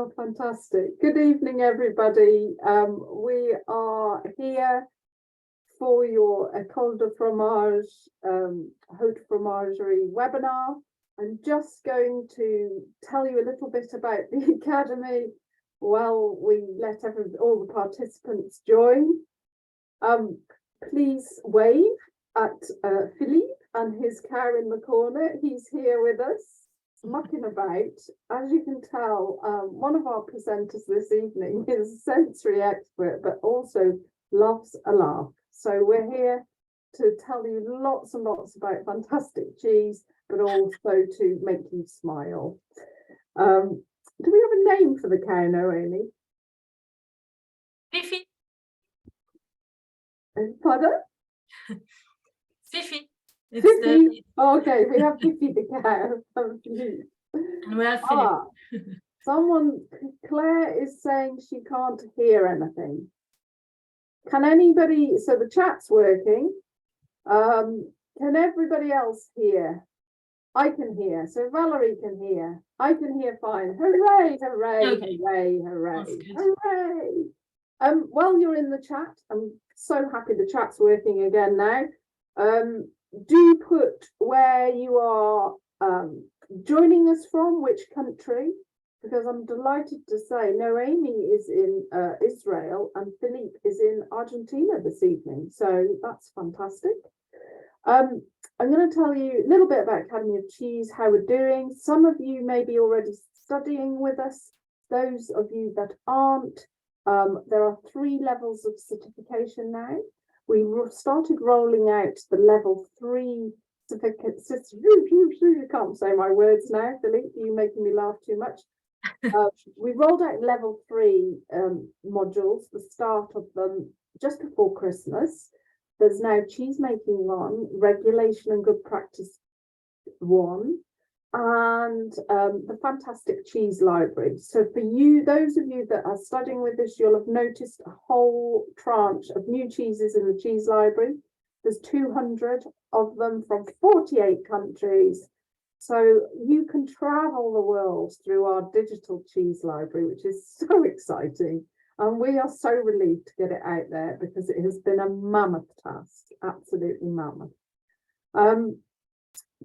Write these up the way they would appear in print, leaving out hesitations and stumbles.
Oh, fantastic. Good evening, everybody. We are here for your École de Fromage, Haute Fromagerie webinar. I'm just going to tell you a little bit about the Academy while we let all the participants join. Please wave at Philippe and his cow in the corner. He's here with us, mucking about. As you can tell, one of our presenters this evening is a sensory expert, but also loves a laugh. So we're here to tell you lots and lots about fantastic cheese, but also to make you smile. Do we have a name for the cow, Noemi? Fifi. Pardon? Fifi. Fifi. Okay, we have Fifi the cow. And we have Philippe. Claire is saying she can't hear anything. Can anybody, so the chat's working. Can everybody else hear? I can hear, so Valerie can hear. I can hear fine. Hooray, hooray, Okay. hooray, hooray, hooray. While you're in the chat, I'm so happy the chat's working again now. Do put where you are joining us from, which country, because I'm delighted to say Noemi is in Israel and Philippe is in Argentina this evening. So that's fantastic. I'm going to tell you a little bit about Academy of Cheese, how we're doing. Some of you may be already studying with us. Those of you that aren't, there are 3 levels of certification now. We started rolling out the level 3 certificates. I can't say my words now, Philippe, you're making me laugh too much. We rolled out level 3 modules, the start of them just before Christmas. There's now cheese making 1, regulation and good practice 1, and the fantastic cheese library. So for you, those of you that are studying with us, you'll have noticed a whole tranche of new cheeses in the cheese library. There's 200 of them from 48 countries. So you can travel the world through our digital cheese library, which is so exciting. And we are so relieved to get it out there because it has been a mammoth task, absolutely mammoth.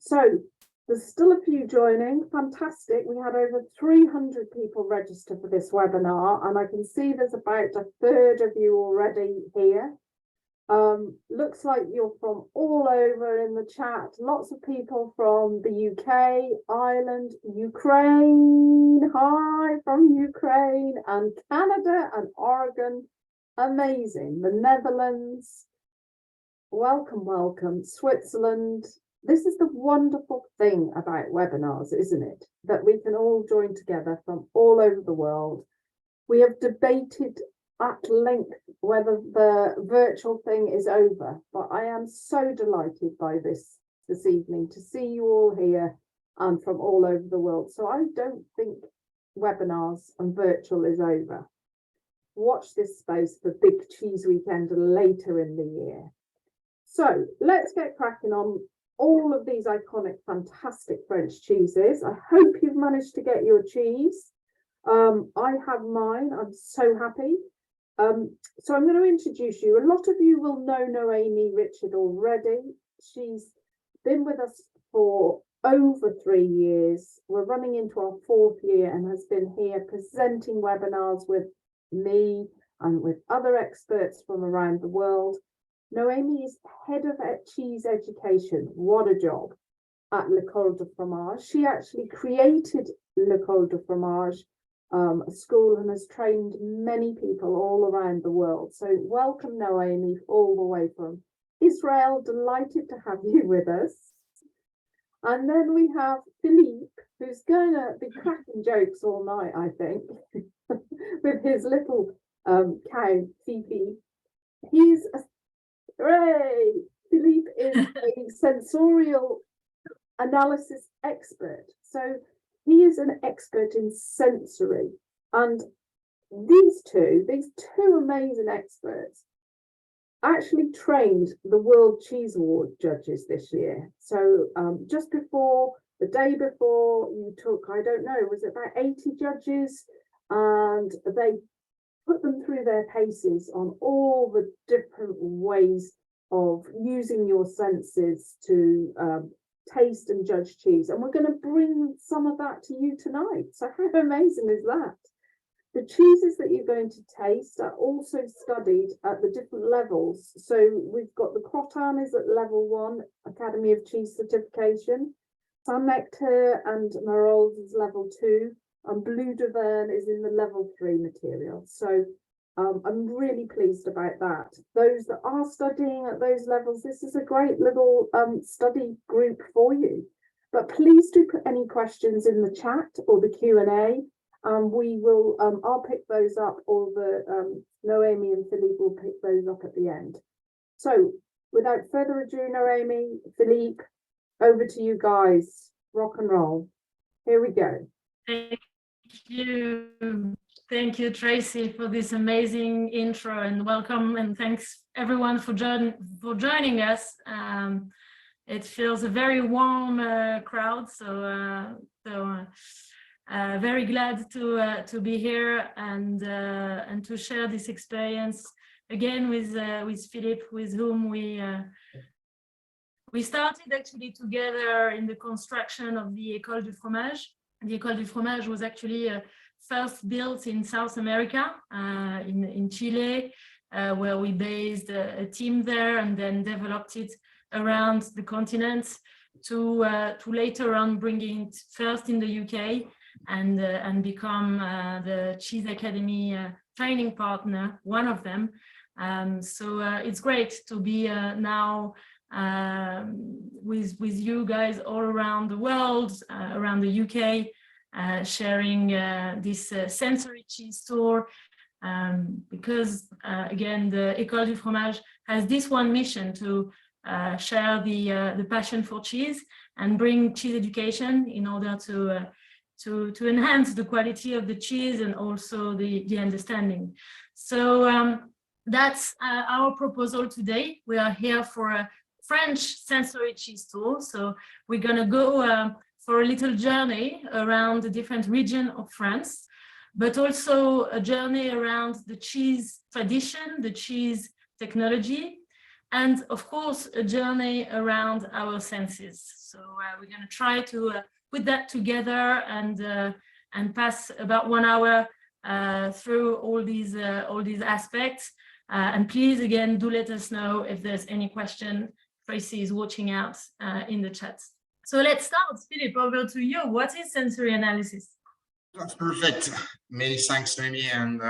So there's still a few joining, fantastic. We had over 300 people register for this webinar, and I can see there's about a third of you already here. Looks like you're from all over in the chat. Lots of people from the UK, Ireland, Ukraine. Hi from Ukraine and Canada and Oregon. Amazing. The Netherlands. Welcome, welcome. Switzerland. This is the wonderful thing about webinars, isn't it? That we can all join together from all over the world. We have debated at length whether the virtual thing is over, but I am so delighted by this evening to see you all here and from all over the world. So I don't think webinars and virtual is over. Watch this space for Big Cheese Weekend later in the year. So let's get cracking on all of these iconic, fantastic French cheeses. I hope you've managed to get your cheese. I have mine. I'm so happy. So I'm going to introduce you. A lot of you will know Noemi Richard already. She's been with us for over 3 years. We're running into our 4th year and has been here presenting webinars with me and with other experts from around the world. Noemi is head of cheese education. What a job at L'École de Fromage. She actually created L'École de Fromage, a school, and has trained many people all around the world. So welcome, Noemi, all the way from Israel. Delighted to have you with us. And then we have Philippe, who's going to be cracking jokes all night, I think, with his little cow, Fifi. Hooray! Philippe is a sensorial analysis expert. So he is an expert in sensory, and these two amazing experts actually trained the World Cheese Award judges this year. So just before, the day before, you took, I don't know, was it about 80 judges and they put them through their paces on all the different ways of using your senses to taste and judge cheese. And we're going to bring some of that to you tonight. So how amazing is that? The cheeses that you're going to taste are also studied at the different levels. So we've got the Croton is at level 1, Academy of Cheese Certification. Saint Nectaire and Marolles is level 2, and Blue d'Auvergne is in the level 3 material. So I'm really pleased about that. Those that are studying at those levels, this is a great little study group for you. But please do put any questions in the chat or the Q&A. We will, I'll pick those up, or the Noemi and Philippe will pick those up at the end. So without further ado, Noemi, Philippe, over to you guys. Rock and roll. Here we go. Thank you, Tracy, for this amazing intro, and welcome, and thanks everyone for joining us. It feels a very warm crowd, so very glad to be here and to share this experience again with Philippe, with whom we started actually together in the construction of the École du Fromage. The École du Fromage was actually first built in South America, in Chile, where we based a team there and then developed it around the continent to later on bringing it first in the UK and become the Cheese Academy training partner, one of them. So it's great to be now with you guys all around the world, around the UK, sharing this sensory cheese tour, because again the École du Fromage has this one mission to share the passion for cheese and bring cheese education in order to enhance the quality of the cheese and also the understanding. So that's our proposal today. We are here for a French sensory cheese tour, so we're gonna go for a little journey around the different regions of France, but also a journey around the cheese tradition, the cheese technology, and of course a journey around our senses. So we're going to try to put that together and pass about 1 hour through all these aspects. And please again do let us know if there's any question. Tracy is watching out in the chat. So let's start. Philippe, over to you. What is sensory analysis? That's perfect. Many thanks, Noemi, and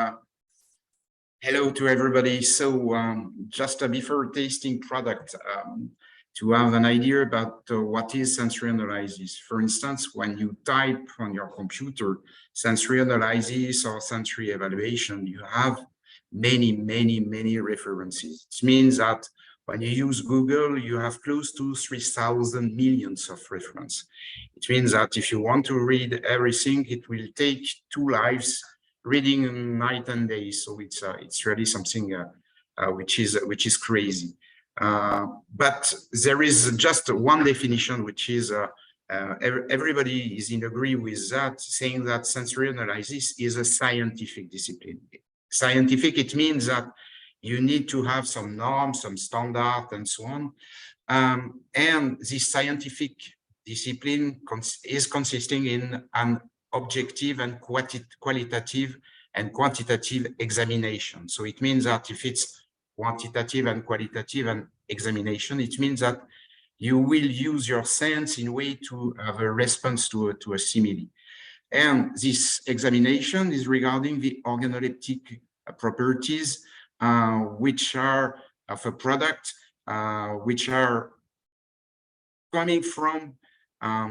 hello to everybody. So just before tasting product, to have an idea about what is sensory analysis. For instance, when you type on your computer sensory analysis or sensory evaluation, you have many references. It means that when you use Google, you have close to 3,000 millions of reference. It means that if you want to read everything, it will take 2 lives reading night and day. So it's really something which is crazy. But there is just one definition, which is everybody is in agree with that, saying that sensory analysis is a scientific discipline. Scientific, it means that you need to have some norms, some standard, and so on. And this scientific discipline is consisting in an objective and qualitative and quantitative examination. So it means that if it's quantitative and qualitative and examination, it means that you will use your sense in a way to have a response to a simile. And this examination is regarding the organoleptic properties which are of a product, which are coming from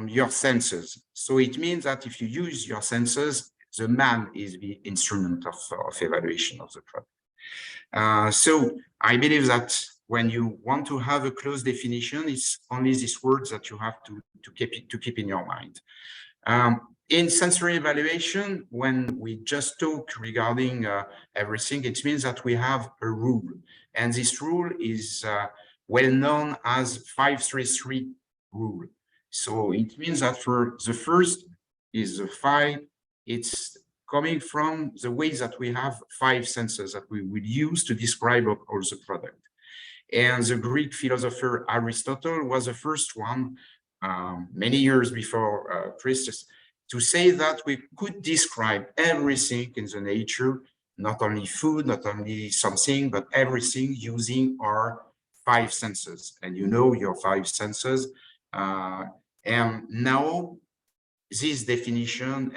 your senses. So it means that if you use your senses, the man is the instrument of evaluation of the product. So I believe that when you want to have a close definition, it's only these words that you have to keep in your mind. In sensory evaluation, when we just talk regarding everything, it means that we have a rule. And this rule is well known as 5-3-3 rule. So it means that for the first is the 5, it's coming from the way that we have 5 senses that we will use to describe all the product. And the Greek philosopher Aristotle was the first one, many years before Christus, to say that we could describe everything in the nature, not only food, not only something, but everything using our 5 senses. And you know your 5 senses. And now this definition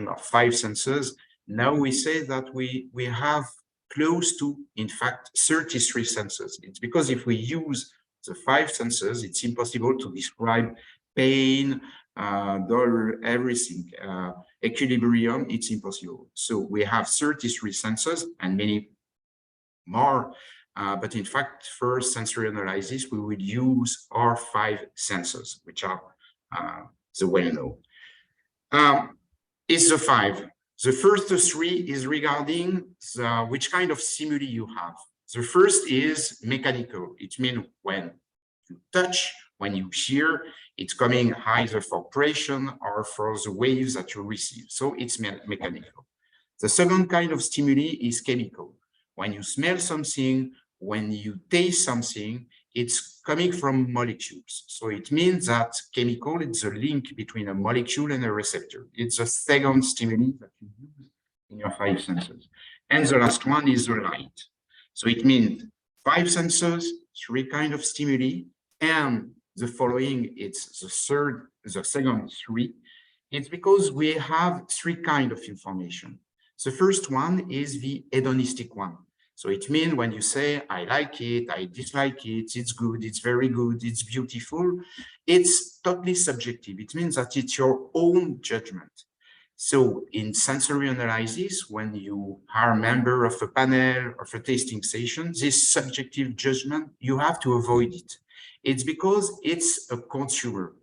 of 5 senses, now we say that we have close to, in fact, 33 senses. It's because if we use the 5 senses, it's impossible to describe pain, dollar, everything, equilibrium, it's impossible. So we have 33 senses and many more, but in fact, for sensory analysis, we will use our 5 senses, which are the well-known. It's the 5. The first 3 is regarding which kind of stimuli you have. The first is mechanical. It means when you touch, when you hear, it's coming either for pressure or for the waves that you receive. So it's mechanical. The second kind of stimuli is chemical. When you smell something, when you taste something, it's coming from molecules. So it means that chemical, it's a link between a molecule and a receptor. It's a second stimuli that you use in your 5 senses. And the last one is the light. So it means 5 senses, 3 kind of stimuli, and the following, it's the second 3. It's because we have 3 kind of information. The first one is the hedonistic one. So it means when you say, I like it, I dislike it, it's good, it's very good, it's beautiful, it's totally subjective. It means that it's your own judgment. So in sensory analysis, when you are a member of a panel, of a tasting session, this subjective judgment, you have to avoid it. It's because it's a consumer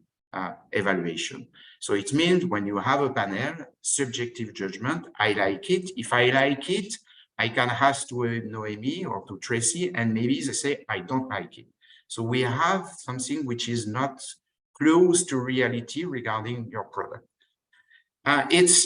evaluation. So it means when you have a panel, subjective judgment, I like it. If I like it, I can ask to Noemi or to Tracy, and maybe they say, I don't like it. So we have something which is not close to reality regarding your product.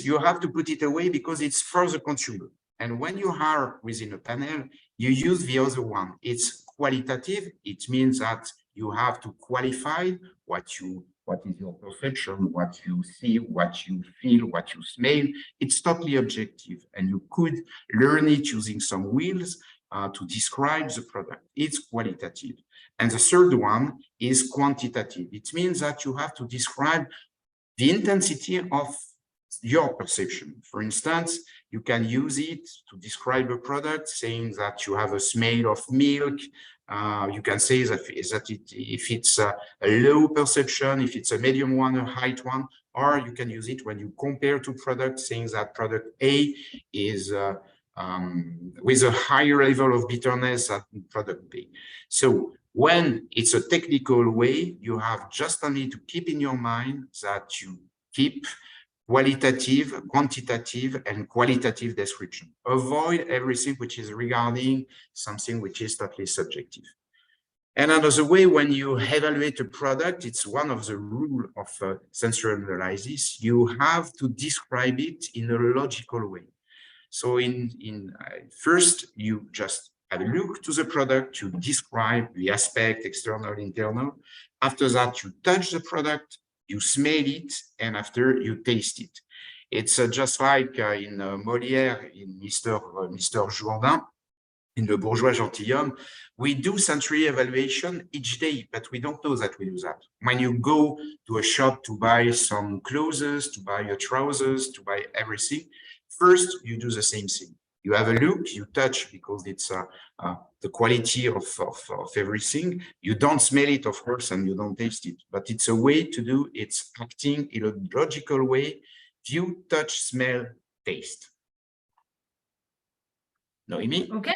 You have to put it away because it's for the consumer. And when you are within a panel, you use the other one. It's qualitative. It means that you have to qualify what is your perception, what you see, what you feel, what you smell. It's totally objective, and you could learn it using some wheels to describe the product. It's qualitative. And the third one is quantitative. It means that you have to describe the intensity of your perception. For instance, you can use it to describe a product, saying that you have a smell of milk. You can say that if it's a low perception, if it's a medium one, a high one, or you can use it when you compare two products, saying that product A is with a higher level of bitterness than product B. So when it's a technical way, you have just only to keep in your mind that you keep qualitative, quantitative, and qualitative description. Avoid everything which is regarding something which is totally subjective. And another way, when you evaluate a product, it's one of the rules of sensory analysis, you have to describe it in a logical way. So first, you just have a look to the product, you describe the aspect, external, internal. After that, you touch the product, you smell it, and after you taste it. It's just like in Molière, in Mr. Jourdain, in Le Bourgeois Gentilhomme, we do sensory evaluation each day, but we don't know that we do that. When you go to a shop to buy some clothes, to buy your trousers, to buy everything, first you do the same thing. You have a look, you touch because it's the quality of everything. You don't smell it, of course, and you don't taste it, but it's a way to do, it's acting in a logical way. View, touch, smell, taste. Noemi? Okay,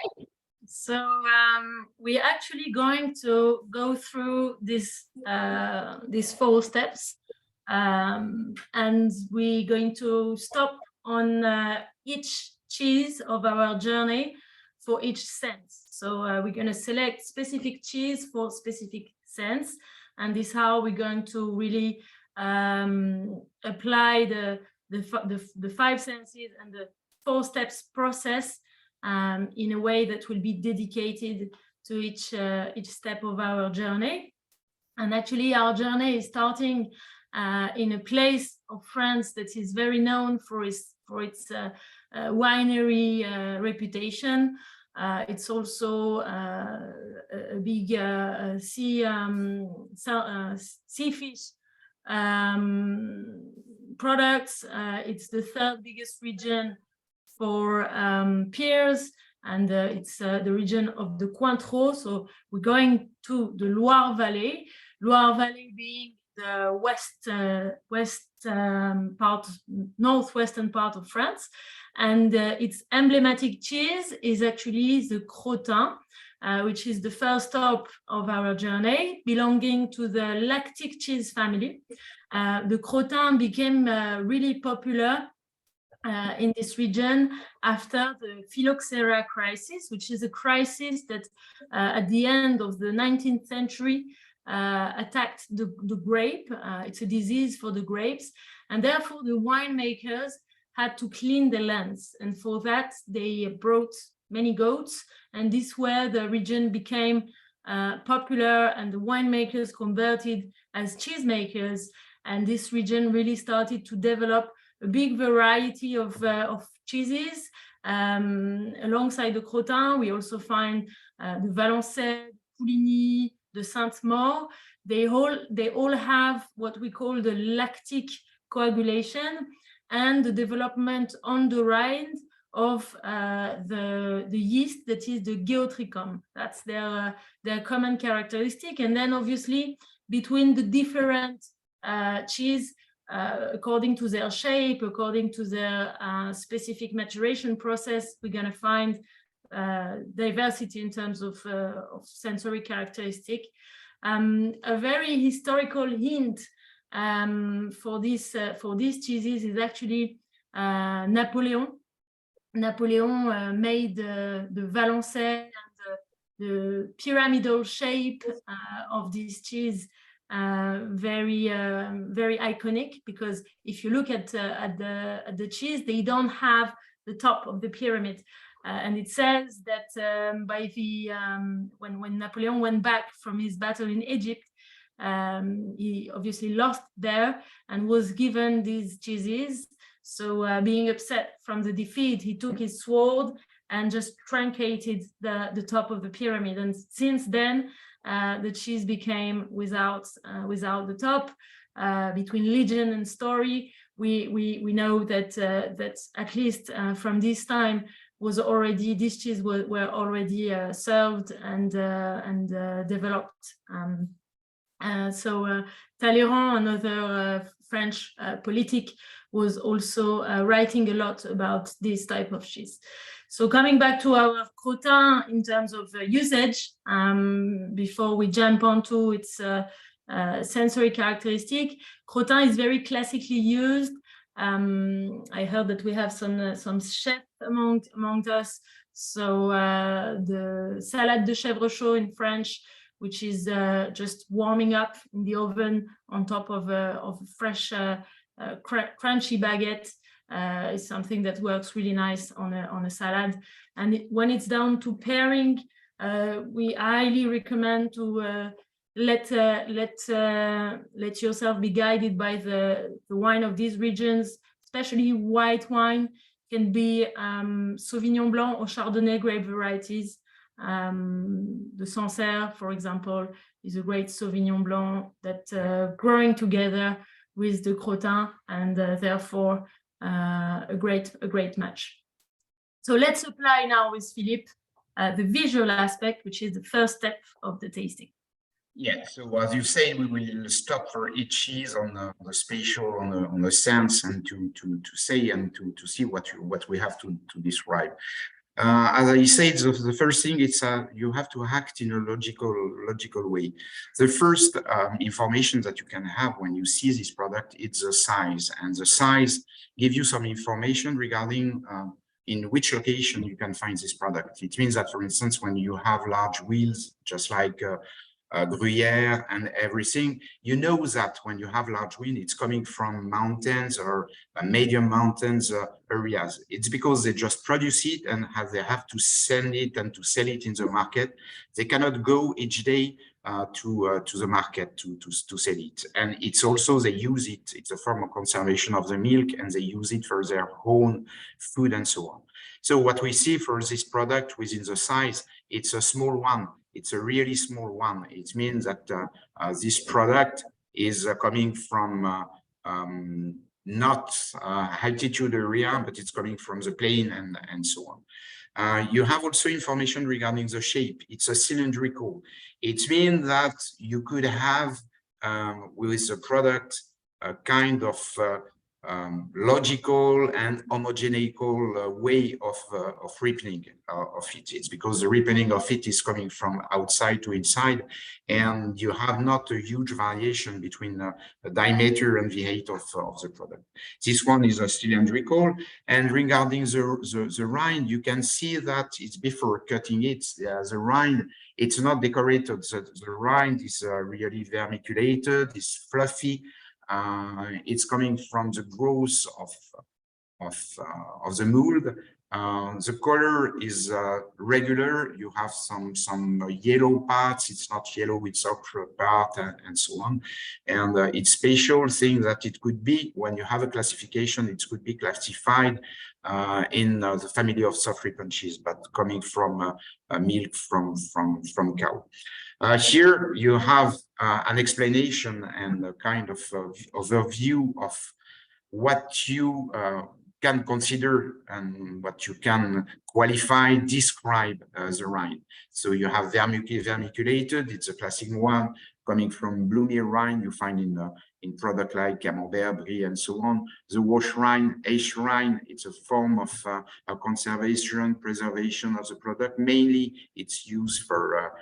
so we're actually going to go through these 4 steps, and we're going to stop on each cheese of our journey for each sense. So we're going to select specific cheese for specific sense, and this is how we're going to really apply the five senses and the 4 steps process in a way that will be dedicated to each step of our journey. And actually, our journey is starting in a place of France that is very known for its winery reputation. It's also a big sea fish products. It's the 3rd biggest region for pears, and it's the region of the Cointreau. So we're going to the Loire Valley. Loire Valley being the northwestern part of France, and its emblematic cheese is actually the Crottin, which is the first stop of our journey, belonging to the lactic cheese family. The Crottin became really popular in this region after the phylloxera crisis, which is a crisis that at the end of the 19th century attacked the grape. It's a disease for the grapes, and therefore the winemakers had to clean the lands, and for that they brought many goats, and this where the region became popular, and the winemakers converted as cheesemakers, and this region really started to develop a big variety of cheeses. Alongside the Crottin, we also find the Valençay, Pouligny, the Sainte-Maure. They all have what we call the lactic coagulation and the development on the rind of the yeast that is the Geotrichum. That's their common characteristic. And then obviously between the different cheese, according to their shape, according to their specific maturation process, we're going to find diversity in terms of sensory characteristic. A very historical hint for these cheeses is actually Napoleon. Napoleon made the Valençay and the pyramidal shape of this cheese very iconic, because if you look at the cheese, they don't have the top of the pyramid, and it says that by the when Napoleon went back from his battle in Egypt, he obviously lost there and was given these cheeses. So being upset from the defeat, he took his sword and just truncated the top of the pyramid, and since then the cheese became without the top. Between legend and story, we know that at least from this time these cheese were already served and developed. So Talleyrand, another French politic, was also writing a lot about this type of cheese. So coming back to our Crottin in terms of usage, before we jump onto its sensory characteristic, Crottin is very classically used. I heard that we have some chefs among us. So the salade de chèvre chaud in French, which is just warming up in the oven on top of a fresh crunchy baguette, is something that works really nice on a salad. And when it's down to pairing, we highly recommend to let yourself be guided by the wine of these regions, especially white wine. Can be Sauvignon Blanc or Chardonnay grape varieties. The Sancerre, for example, is a great Sauvignon Blanc that growing together with the Crottin, and therefore a great match. So let's apply now with Philippe the visual aspect, which is the first step of the tasting. Yeah, so as you say, we will stop for each cheese on the spatial, on the sense, and to say and to see what we have to describe. As I said, the first thing is you have to act in a logical way. The first information that you can have when you see this product, it's the size, and the size gives you some information regarding in which location you can find this product. It means that, for instance, when you have large wheels, just like Gruyere and everything. You know that when you have large wind, it's coming from mountains or medium mountains areas. It's because they just produce it and they have to send it and to sell it in the market. They cannot go each day to the market to sell it. And it's also, they use it, it's a form of conservation of the milk, and they use it for their own food and so on. So what we see for this product within the size, it's a small one. It's a really small one. It means that this product is coming from not altitude area, but it's coming from the plain and so on. You have also information regarding the shape. It's a cylindrical. It means that you could have with the product a kind of logical and homogeneical way of ripening of it. It's because the ripening of it is coming from outside to inside, and you have not a huge variation between the diameter and the height of the product. This one is a cylindrical, and regarding the rind, you can see that it's before cutting it, the rind, it's not decorated. The rind is really vermiculated, it's fluffy. It's coming from the growth of the mold. The color is regular. You have some yellow parts. It's not yellow, it's ochre part and so on. And it's spatial thing that it could be, when you have a classification, it could be classified in the family of soft ripened cheese, but coming from milk from cow. Here you have an explanation and a kind of overview of what you can consider and what you can qualify, describe the rind. So you have vermiculated, it's a classic one, coming from bloomy rind you find in product like Camembert, Brie, and so on. The wash rind, H rind, it's a form of a conservation, preservation of the product. Mainly, it's used for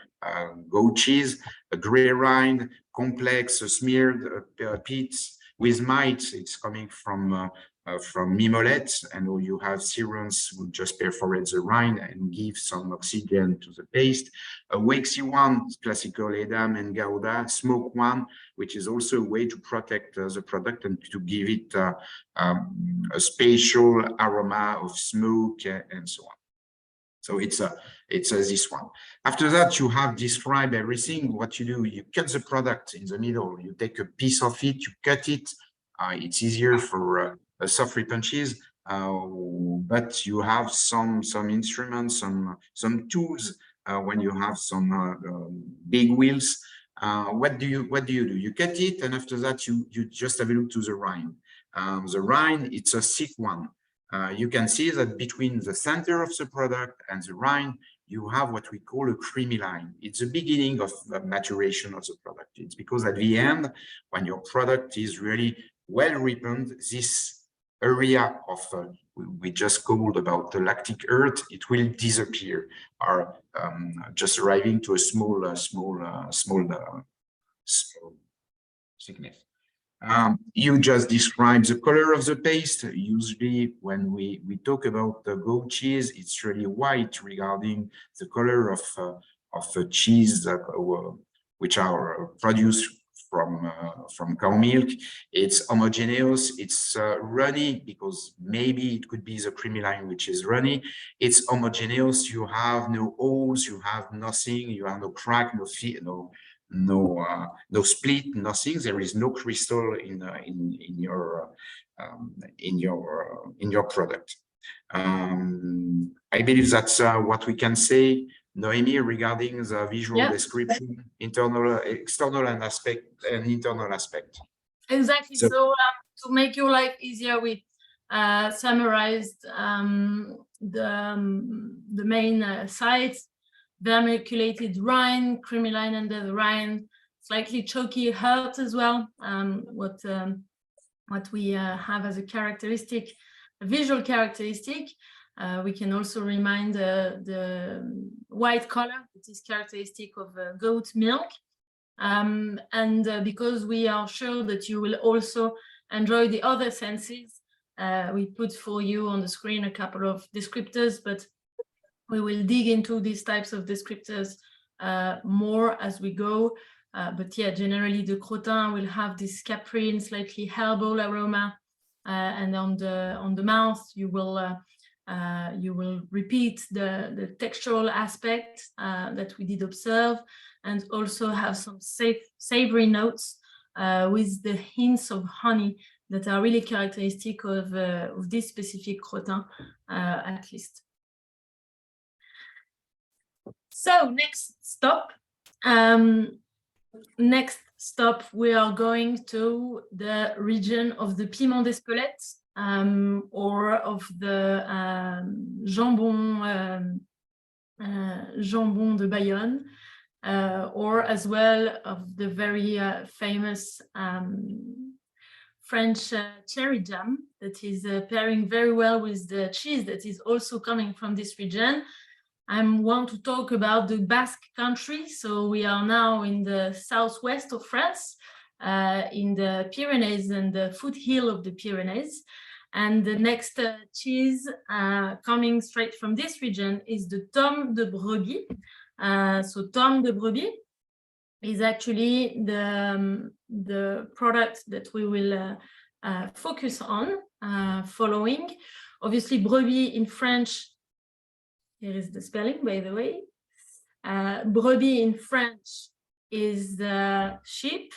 goat cheese. A gray rind, complex, smeared pits with mites. It's coming from mimolette, and you have serums who just perforate the rind and give some oxygen to the paste. A waxy one, classical Edam and Gouda. Smoke one, which is also a way to protect the product and to give it a spatial aroma of smoke and so on. So it's this one. After that, you have described everything. What you do, you cut the product in the middle. You take a piece of it, you cut it. It's easier for a soft ripened cheese, but you have some instruments, some tools when you have some big wheels. What do you do? You cut it, and after that you just have a look to the rind. The rind, it's a thick one. You can see that between the center of the product and the rind, you have what we call a creamy line. It's the beginning of the maturation of the product. It's because at the end, when your product is really well ripened, this area of we just called about the lactic earth, it will disappear, or just arriving to a small thickness. You just describe the color of the paste. Usually when we talk about the goat cheese, it's really white regarding the color of cheese that which are produced from cow milk. It's homogeneous, it's runny, because maybe it could be the creamy line which is runny. It's homogeneous, you have no holes, you have nothing, you have no crack, no split, nothing. There is no crystal in your product. I believe that's what we can say, Noémie, regarding the visual description, internal, external, and internal aspect. Exactly. So to make your life easier, we summarized the main sites: vermiculated rind, creamy line under the rind, slightly chalky heart as well. What we have as a characteristic, a visual characteristic. We can also remind the white color, that is characteristic of goat milk. And because we are sure that you will also enjoy the other senses, we put for you on the screen a couple of descriptors, but we will dig into these types of descriptors more as we go. But yeah, generally the crottin will have this caprine, slightly herbal aroma, and on the mouth you will repeat the textural aspect that we did observe, and also have some savory notes with the hints of honey that are really characteristic of this specific crottin, at least. So next stop. We are going to the region of the Piment d'Espelette, or of the jambon de Bayonne, or as well of the very famous French cherry jam that is pairing very well with the cheese that is also coming from this region. I want to talk about the Basque country. So we are now in the southwest of France, in the Pyrenees and the foothill of the Pyrenees. And the next cheese coming straight from this region is the Tome de Brebis. So Tome de Brebis is actually the product that we will focus on following. Obviously, Brebis in French, here is the spelling, by the way. Brebis in French is the sheep.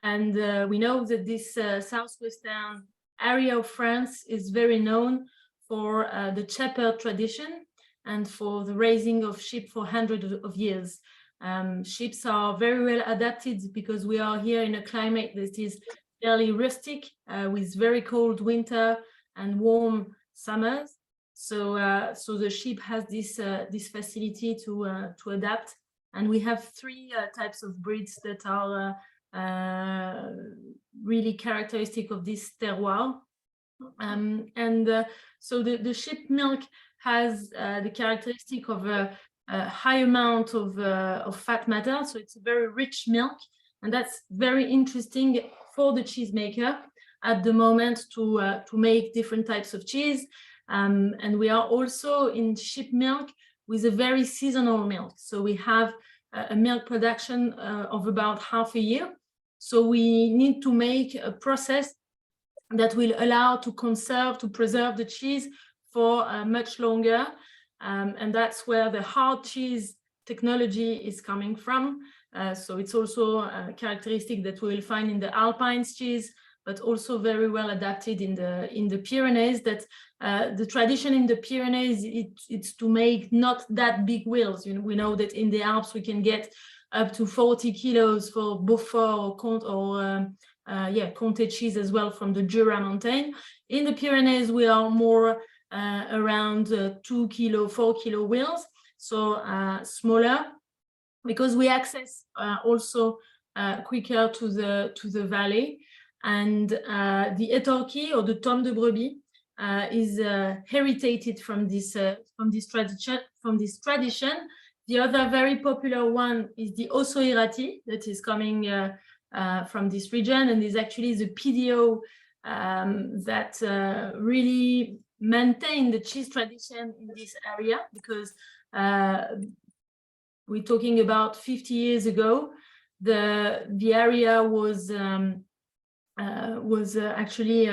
And we know that this southwestern area of France is very known for the shepherd tradition and for the raising of sheep for hundreds of years. Sheep are very well adapted because we are here in a climate that is fairly rustic, with very cold winter and warm summers. So the sheep has this facility to adapt, and we have three types of breeds that are really characteristic of this terroir. So the sheep milk has the characteristic of a high amount of fat matter, so it's a very rich milk, and that's very interesting for the cheesemaker at the moment to make different types of cheese. And we are also in sheep milk with a very seasonal milk. So we have a milk production of about half a year. So we need to make a process that will allow to preserve the cheese for much longer. And that's where the hard cheese technology is coming from. So it's also a characteristic that we will find in the Alpine cheese, but also very well adapted in the Pyrenees. That the tradition in the Pyrenees, it's to make not that big wheels. You know, we know that in the Alps we can get up to 40 kilos for Beaufort or Comté cheese as well from the Jura mountain. In the Pyrenees, we are more around 2 kilo, 4 kilo wheels, so smaller, because we access also quicker to the valley. And the étorquis, or the Tome de Brebis, is heritated from this tradition. The other very popular one is the Osso-Irati, that is coming from this region, and is actually the PDO that really maintain the cheese tradition in this area, because we're talking about 50 years ago. The area was actually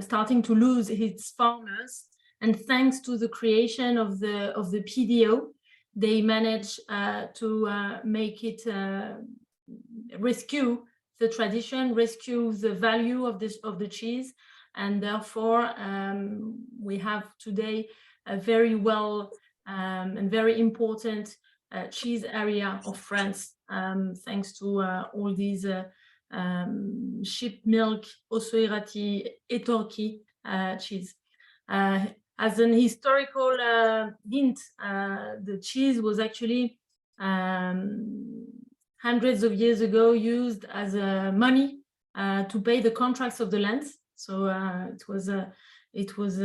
starting to lose its farmers, and thanks to the creation of the PDO, they managed to make it rescue the tradition, rescue the value of the cheese, and therefore we have today a very well and very important cheese area of France, thanks to all these sheep milk, Osso-Irati, étorquis cheese. As an historical hint, the cheese was actually hundreds of years ago used as money to pay the contracts of the lands. So it was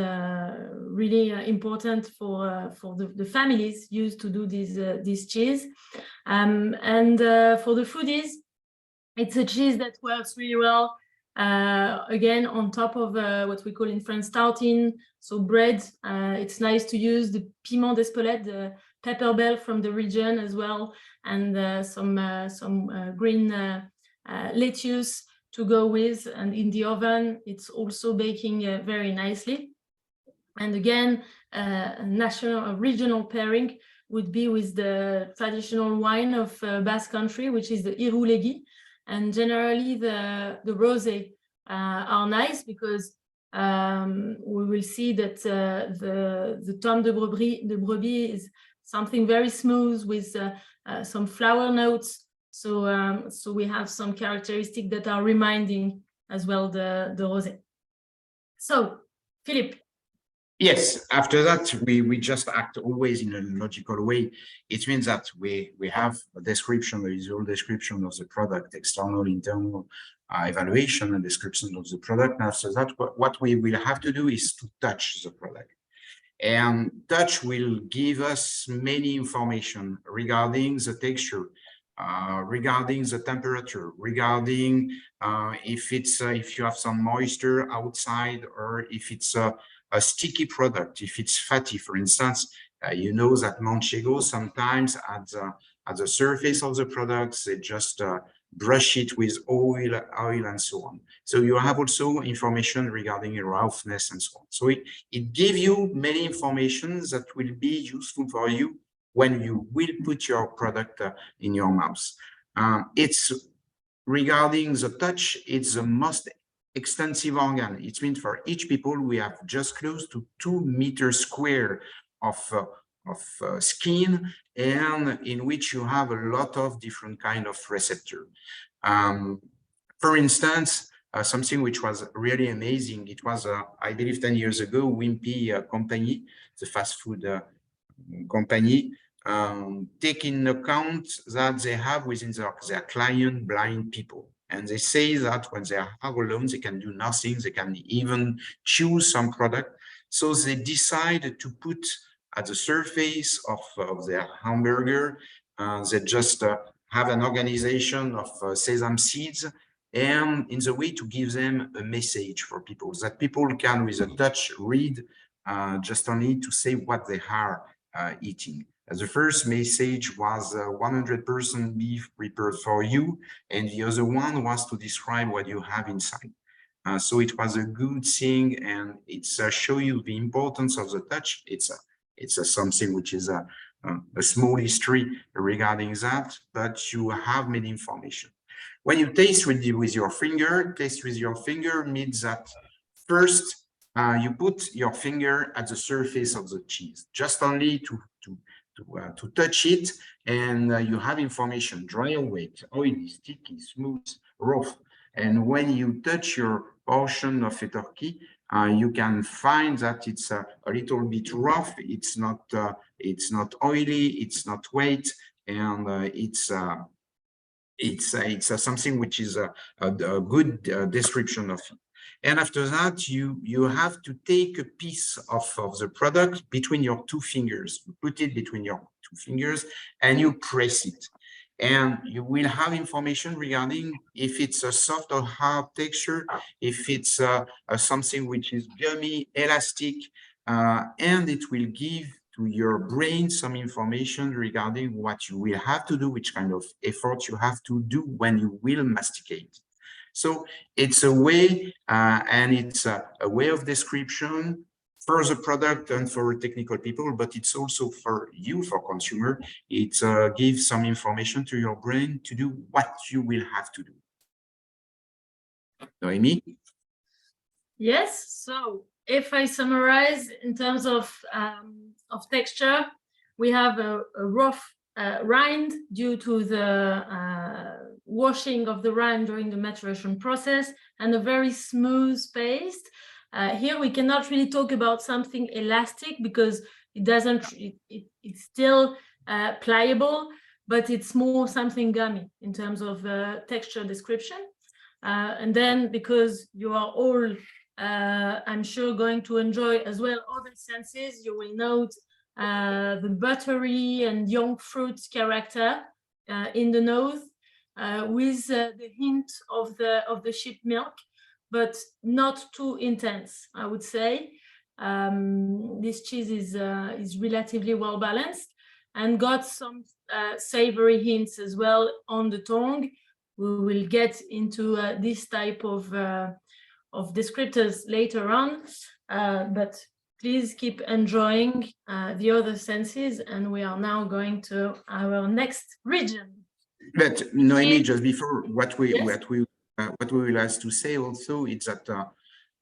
really important for the families used to do this cheese. And for the foodies, it's a cheese that works really well, again, on top of what we call in France tartine, so bread. It's nice to use the Piment d'Espelette, pepper bell from the region as well, and some green lettuce to go with. And in the oven, it's also baking very nicely. And again, a regional pairing would be with the traditional wine of Basque Country, which is the Irulegi. And generally, the rosé are nice because we will see that the Tome de Brebis is something very smooth with some flower notes. So we have some characteristics that are reminding as well the rosé. So, Philippe. Yes, after that, we just act always in a logical way. It means that we have a description, a visual description of the product, external, internal evaluation and description of the product. And after that, what we will have to do is to touch the product. And touch will give us many information regarding the texture, regarding the temperature, regarding if you have some moisture outside, or if it's a sticky product, if it's fatty, for instance. You know that Manchego sometimes at the surface of the products, they just brush it with oil and so on. So you have also information regarding roughness and so on. So it gives you many information that will be useful for you when you will put your product in your mouth. It's regarding the touch, it's the most extensive organ. It means for each people, we have just close to 2 meters square of skin, and in which you have a lot of different kind of receptor. For instance, something which was really amazing, it was, I believe 10 years ago, Wimpy company, the fast food company, take in account that they have within their client blind people. And they say that when they are alone, they can do nothing. They can even choose some product. So they decided to put at the surface of their hamburger, they just have an organization of sesame seeds, and in the way to give them a message for people, that people can, with a touch, read just only to say what they are eating. The first message was 100% beef prepared for you, and the other one was to describe what you have inside. So it was a good thing, and it's show you the importance of the touch. It's something which is a small history regarding that, but you have many information. When you taste with your finger, taste with your finger means that first you put your finger at the surface of the cheese, just only to touch it, and you have information: dry or wet, oily, sticky, smooth, rough. And when you touch your portion of a turkey, you can find that it's a little bit rough. It's not oily. It's not wet, and it's something which is a good description of it. And after that, you have to take a piece of the product between your 2 fingers. You put it between your 2 fingers and you press it. And you will have information regarding if it's a soft or hard texture, if it's something which is gummy, elastic, and it will give to your brain some information regarding what you will have to do, which kind of effort you have to do when you will masticate. So it's a way, and it's a way of description for the product and for technical people, but it's also for you, for consumer. It gives some information to your brain to do what you will have to do. Noémie? Yes, so if I summarize in terms of texture, we have a rough rind due to the washing of the rind during the maturation process, and a very smooth paste. Here we cannot really talk about something elastic because it's still pliable, but it's more something gummy in terms of texture description. And then because you are all, I'm sure, going to enjoy as well other senses, you will note the buttery and young fruit character in the nose, with the hint of the sheep milk, but not too intense, I would say. This cheese is relatively well balanced. and got some savory hints as well on the tongue. We will get into this type of descriptors later on, but please keep enjoying the other senses, and we are now going to our next region. But Noémie, just before what we Yes. what we will have to say also, it's that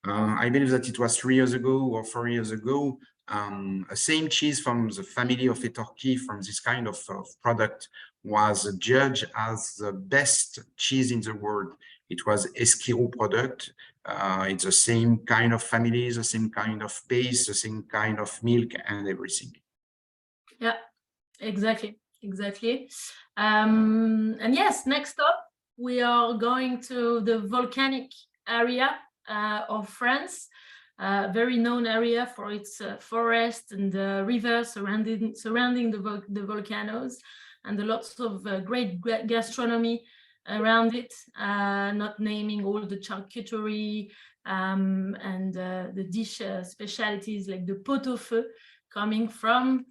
I believe that it was 3 years ago or 4 years ago, a same cheese from the family of Etorki, from this kind of product, was judged as the best cheese in the world. It was Esquiro product. It's the same kind of family, the same kind of paste, the same kind of milk and everything. Yeah, exactly. And yes, next up, we are going to the volcanic area of France, very known area for its forest and rivers surrounding the volcanoes, and lots of great gastronomy around it, not naming all the charcuterie and the dish specialties like the pot-au-feu coming from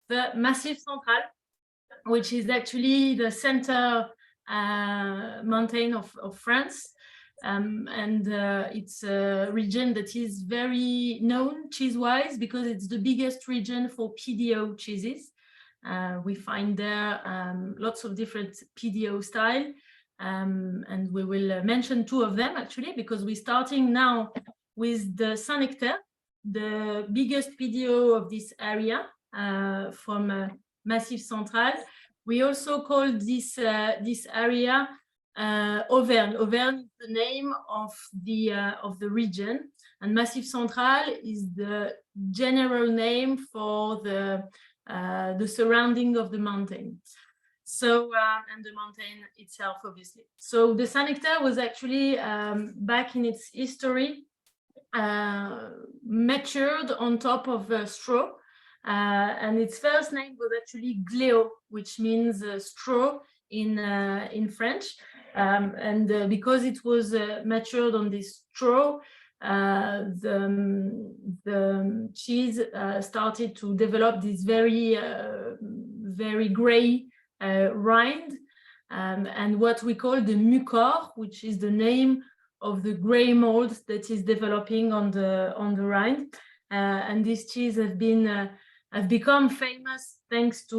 the Massif Central, which is actually the center mountain of France. And it's a region that is very known cheese-wise because it's the biggest region for PDO cheeses. We find there lots of different PDO style, and we will mention 2 of them actually, because we're starting now with the Saint-Nectaire, the biggest PDO of this area from Massif Central. We also call this area Auvergne. Auvergne is the name of the region, and Massif Central is the general name for the surrounding of the mountain. So and the mountain itself, obviously. So the Saint-Nectaire was actually back in its history matured on top of straw, and its first name was actually Gléo, which means straw in French. And because it was matured on this straw, the cheese started to develop this very gray rind, and what we call the mucor, which is the name of the gray mold that is developing on the rind. And this cheese have become famous thanks to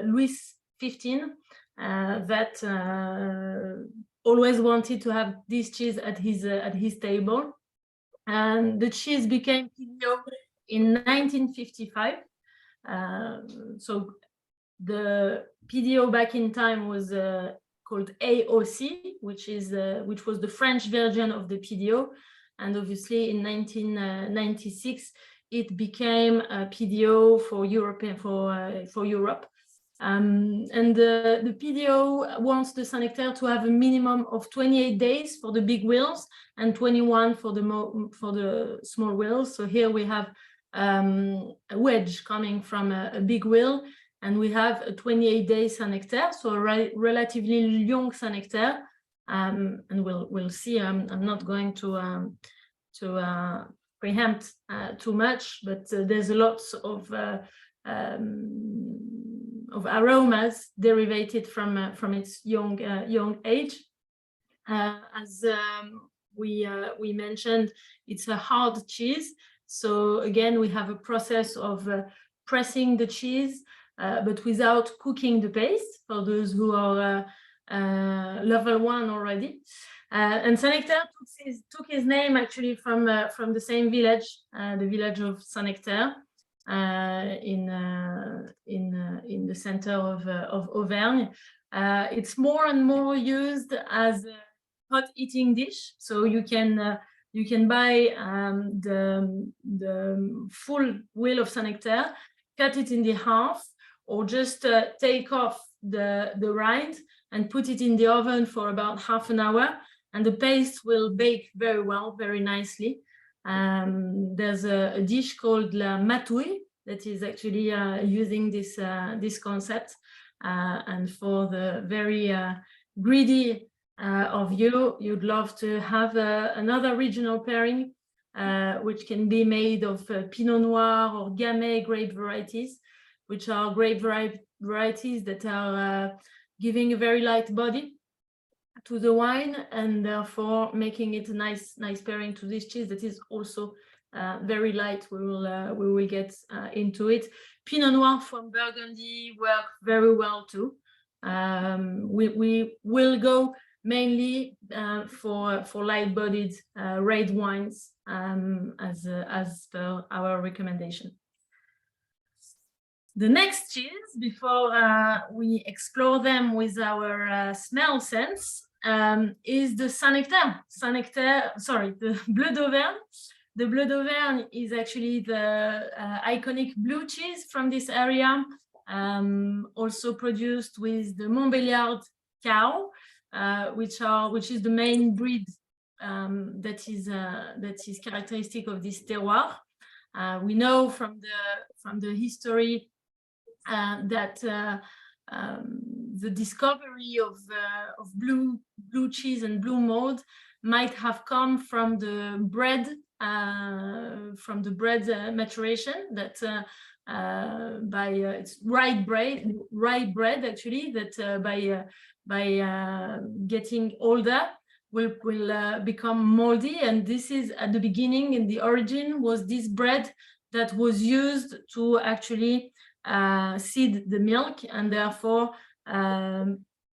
Louis XV, that always wanted to have this cheese at his table. And the cheese became PDO in 1955. So the PDO back in time was called AOC, which was the French version of the PDO, and obviously in 1996 it became a PDO for Europe. And the PDO wants the Saint-Nectaire to have a minimum of 28 days for the big wheels and 21 for the small wheels. So here we have a wedge coming from a big wheel, and we have a 28-day Saint-Nectaire, so a relatively young Saint-Nectaire. And we'll see. I'm not going to preempt too much, but there's lots of aromas derivated from its young age. As we mentioned, it's a hard cheese. So again, we have a process of pressing the cheese, but without cooking the paste, for those who are level 1 already. And Saint-Nectaire took his name actually from the same village, the village of Saint-Nectaire, in the center of Auvergne. It's more and more used as a hot eating dish. So you can buy the full wheel of Saint-Nectaire, cut it in the half, or just take off the rind and put it in the oven for about half an hour, and the paste will bake very well, very nicely. There's a dish called la matouille that is actually using this concept. And for the very greedy of you'd love to have another regional pairing, which can be made of Pinot Noir or Gamay grape varieties. which are grape varieties that are giving a very light body to the wine, and therefore making it a nice pairing to this cheese that is also very light. We will get into it. Pinot Noir from Burgundy work very well too. We will go mainly for light-bodied red wines as per our recommendation. The next cheese, before we explore them with our smell sense, is the the Bleu d'Auvergne. The Bleu d'Auvergne is actually the iconic blue cheese from this area, also produced with the Montbéliard cow, which is the main breed that is characteristic of this terroir. We know from the history that the discovery of blue cheese and blue mold might have come from the bread maturation, that by it's rye bread actually, that by getting older will become moldy. And this is at the beginning, in the origin, was this bread that was used to actually seed the milk, and therefore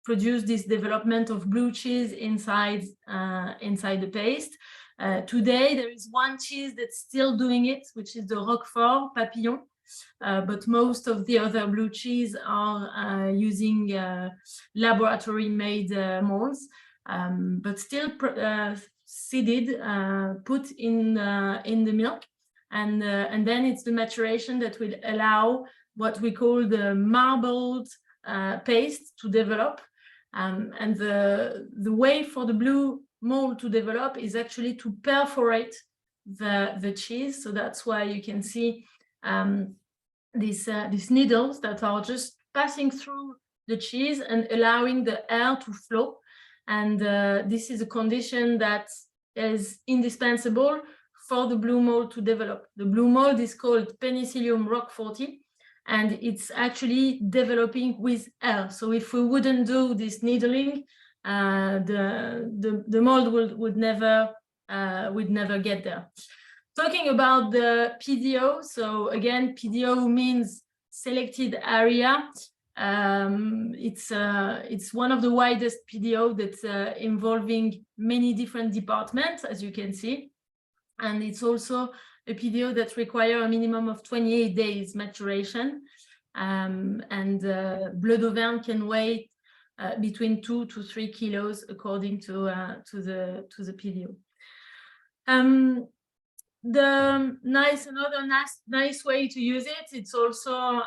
produce this development of blue cheese inside the paste. Today there is one cheese that's still doing it, which is the Roquefort Papillon, but most of the other blue cheese are using laboratory-made molds, but still seeded, put in the milk, and then it's the maturation that will allow what we call the marbled paste to develop. And the way for the blue mold to develop is actually to perforate the cheese. So that's why you can see these needles that are just passing through the cheese and allowing the air to flow. And this is a condition that is indispensable for the blue mold to develop. The blue mold is called Penicillium roqueforti, and it's actually developing with air. So if we wouldn't do this needling, the mold would never get there. Talking about the PDO, so again, PDO means selected area. It's one of the widest PDO that's involving many different departments, as you can see. And it's also a PDO that requires a minimum of 28 days maturation. And Bleu d'Auvergne can weigh between 2 to 3 kilos according to the PDO. Another nice way to use it, it's also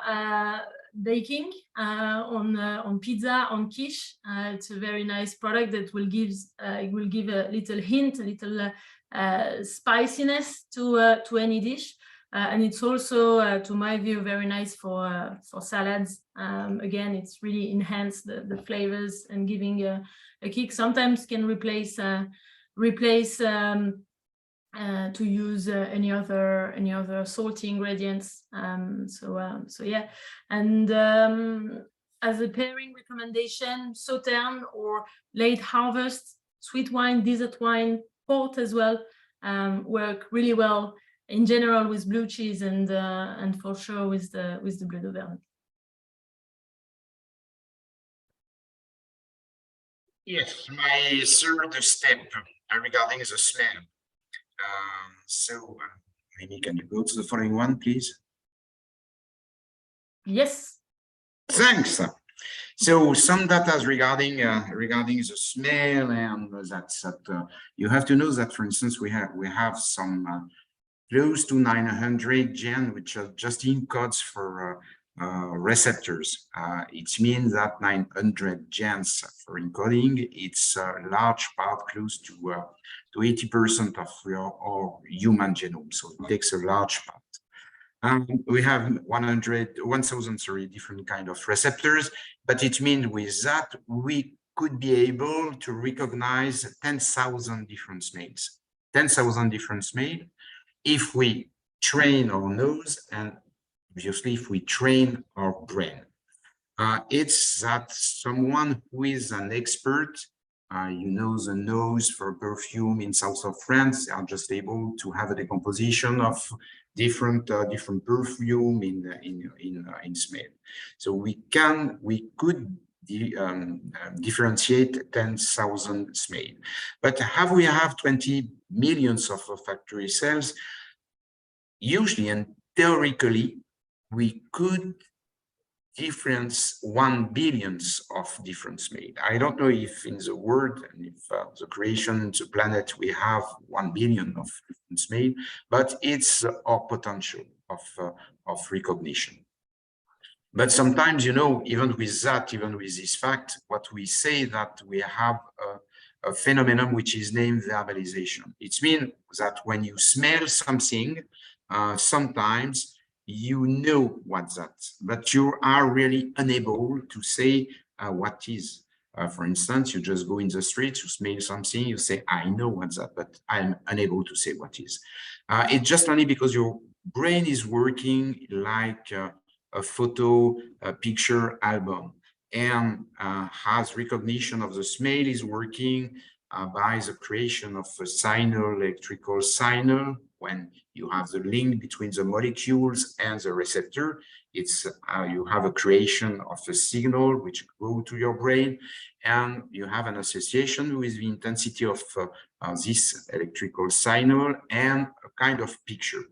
baking on pizza, on quiche. It's a very nice product that will give a little hint, a little spiciness to any dish, and it's also, to my view, very nice for salads. Again, it's really enhanced the flavors and giving a kick. Sometimes can replace to use any other salty ingredients. So yeah, and as a pairing recommendation, Sauterne or late harvest, sweet wine, desert wine, port as well, work really well in general with blue cheese, and for sure with the Bleu d'Auvergne. Yes, my third step regarding the smell. Maybe can you go to the following one, please? Yes. Thanks. So some data regarding the smell, and that you have to know that, for instance, we have some close to 900 genes which are just in codes for receptors. It means that 900 genes for encoding, it's a large part, close to 80% of our human genome. So it takes a large part. We have 1,000 different kind of receptors, but it means with that we could be able to recognize 10,000 different smells. 10,000 different smells if we train our nose and obviously, if we train our brain. It's that someone who is an expert, you know, the nose for perfume in south of France are just able to have a decomposition of different perfume in smell. So we could differentiate 10,000 smell. But we have 20 millions of olfactory cells? Usually and theoretically, we could difference 1 billion of different smell. I don't know if in the world and if the creation, the planet, we have 1 billion of different smell, but it's our potential of recognition. But sometimes, you know, even with that, even with this fact, what we say that we have a phenomenon which is named verbalization. It means that when you smell something, sometimes you know what's that, but you are really unable to say what is. For instance, you just go in the street, you smell something, you say, I know what's that, but I'm unable to say what is. It's just only because your brain is working like a photo, a picture album, and has recognition of the smell is working by the creation of a signal, electrical signal. When you have the link between the molecules and the receptor, it's you have a creation of a signal which go to your brain, and you have an association with the intensity of this electrical signal and a kind of picture.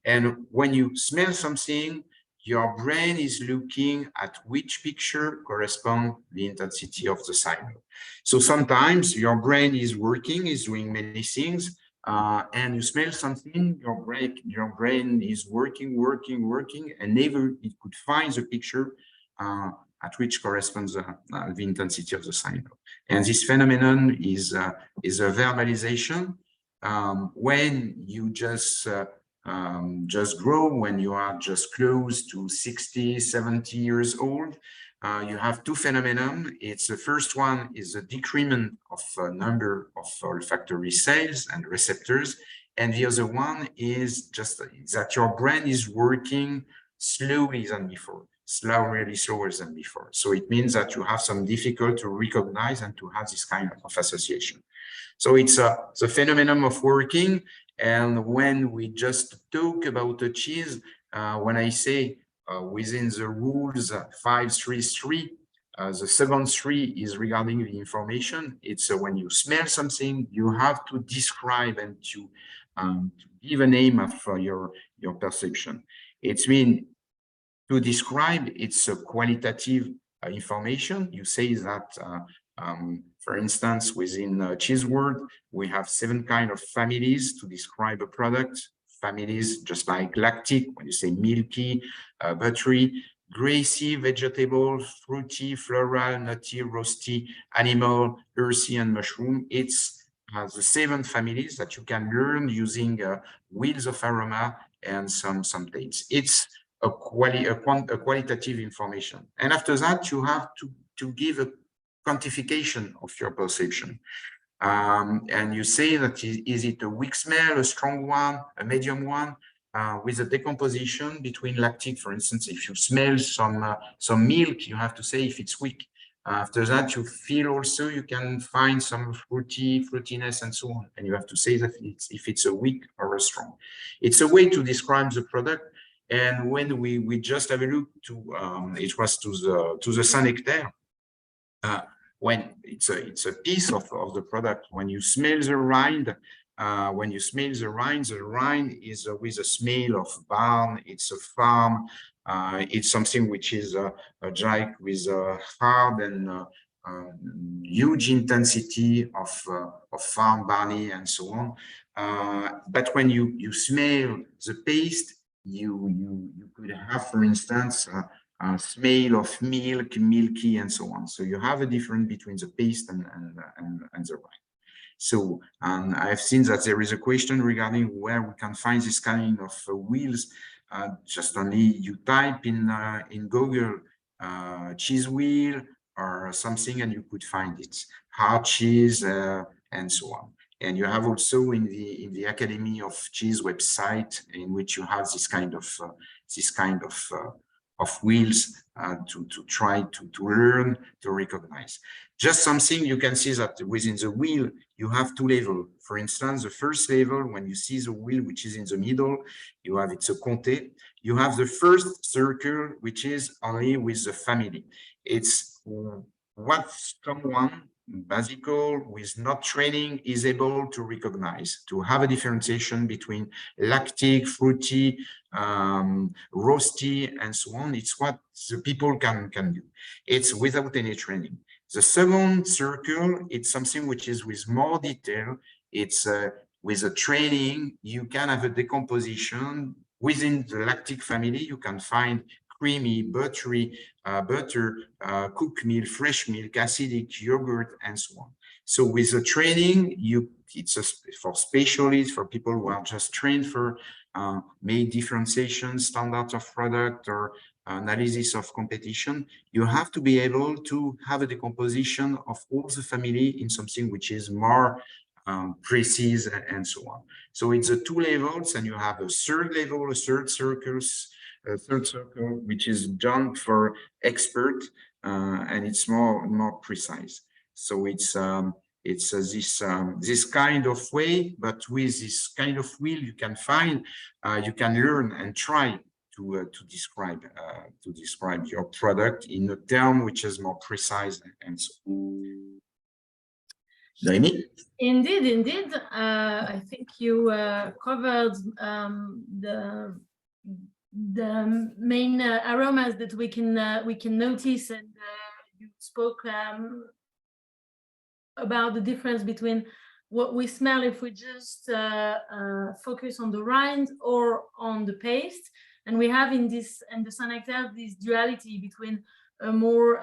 And when you smell something, your brain is looking at which picture corresponds the intensity of the signal. So sometimes your brain is working, is doing many things, and you smell something, your brain is working, and never it could find the picture at which corresponds the intensity of the signal. And this phenomenon is a verbalization. When you just grow, when you are just close to 60, 70 years old, you have two phenomena. It's the first one is a decrement of number of olfactory cells and receptors. And the other one is just that your brain is working slowly than before, really slower than before. So it means that you have some difficulty to recognize and to have this kind of association. So it's the phenomenon of working. And when we just talk about the cheese, when I say within the rules 533, the second three is regarding the information. It's when you smell something, you have to describe and to give a name of your perception. It's mean to describe, it's a qualitative information. You say that, for instance, within cheese world, we have 7 kinds of families to describe a product. Families just like lactic, when you say milky, buttery, grassy, vegetable, fruity, floral, nutty, roasty, animal, earthy, and mushroom. It's the 7 families that you can learn using wheels of aroma and some dates. It's a qualitative information. And after that, you have to give a quantification of your perception. And you say that is it a weak smell, a strong one, a medium one, with a decomposition between lactic, for instance. If you smell some milk, you have to say if it's weak. After that, you feel also you can find some fruitiness and so on, and you have to say that if it's a weak or a strong. It's a way to describe the product. And when we just have a look to it was to the Saint Nectaire, when it's a piece of the product. When you smell the rind, the rind is with a smell of barn. It's a farm. It's something which is a dry with a hard and huge intensity of farm barley and so on. But when you smell the paste, you could have, for instance, smell of milk, milky, and so on. So you have a difference between the paste and the rind. So I've seen that there is a question regarding where we can find this kind of wheels. Just only you type in Google cheese wheel or something, and you could find it. Hard cheese and so on. And you have also in the Academy of Cheese website, in which you have this kind of wheels to try to learn to recognize. Just something you can see that within the wheel you have two levels. For instance, the first level, when you see the wheel which is in the middle, you have it's a comté. You have the first circle which is only with the family. It's what someone basical with not training is able to recognize, to have a differentiation between lactic, fruity, roasty, and so on. It's what the people can do. It's without any training. The second circle, it's something which is with more detail. It's with a training, you can have a decomposition within the lactic family. You can find creamy, buttery, butter, cooked milk, fresh milk, acidic, yogurt, and so on. So with the training, it's for specialists, for people who are just trained for made differentiation, standards of product, or analysis of competition. You have to be able to have a decomposition of all the family in something which is more precise and so on. So it's the two levels, and you have a third level, a third circle, which is done for expert, and it's more precise. So it's this kind of way, but with this kind of wheel, you can find, you can learn and try to describe your product in a term which is more precise and so on. Noémie? Indeed. I think you covered the main aromas that we can notice, and you spoke about the difference between what we smell if we just focus on the rind or on the paste. And we have in the Saint-Nectaire this duality between a more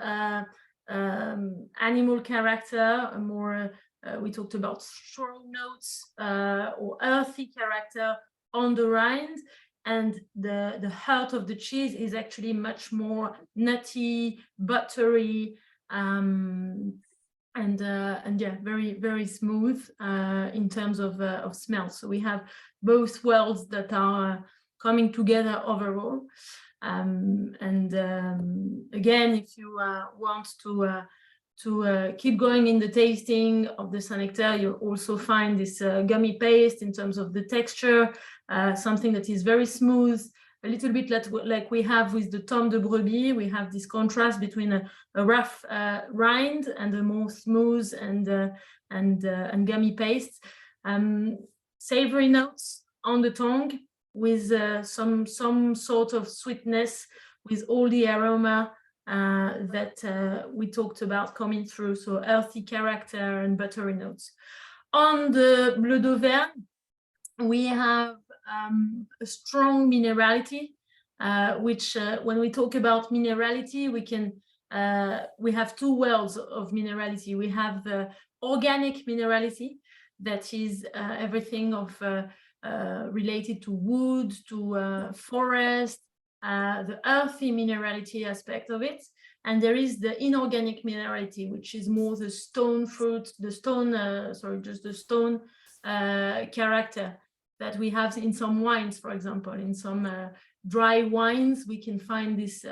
animal character, a more we talked about strong notes or earthy character on the rind, and the heart of the cheese is actually much more nutty, buttery, and yeah, very smooth in terms of smell. So we have both worlds that are coming together overall. Again, if you want to keep going in the tasting of the Saint-Nectaire, you'll also find this gummy paste in terms of the texture, something that is very smooth, a little bit like we have with the Tome de Brebis. We have this contrast between a rough rind and a more smooth and gummy paste. Savory notes on the tongue with some sort of sweetness, with all the aroma that we talked about coming through, so earthy character and buttery notes. On the Bleu d'Auvergne, we have a strong minerality, which when we talk about minerality, we have two worlds of minerality. We have the organic minerality, that is everything of related to wood, to forest, the earthy minerality aspect of it. And there is the inorganic minerality, which is more the stone fruit, the stone character that we have in some wines. For example, in some dry wines, we can find this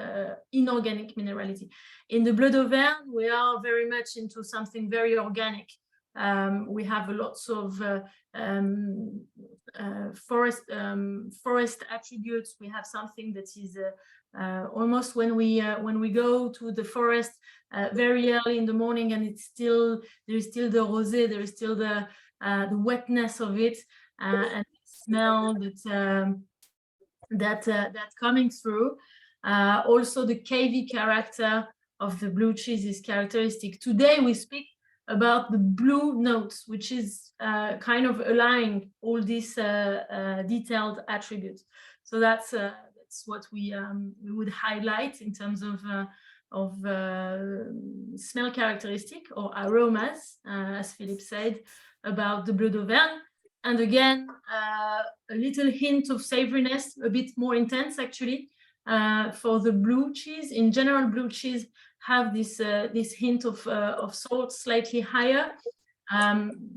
inorganic minerality. In the Bleu d'Auvergne, we are very much into something very organic. We have lots of forest attributes. We have something that is almost when we go to the forest very early in the morning, and there is still the rosé, there is still the wetness of it, and the smell that's coming through. Also, the cavey character of the blue cheese is characteristic. Today we speak about the blue notes, which is kind of allowing all these detailed attributes. So that's what we would highlight in terms of smell characteristic or aromas, as Philippe said, about the Bleu d'Auvergne. And again, a little hint of savoriness, a bit more intense actually, for the blue cheese. In general, blue cheese have this hint of salt slightly higher,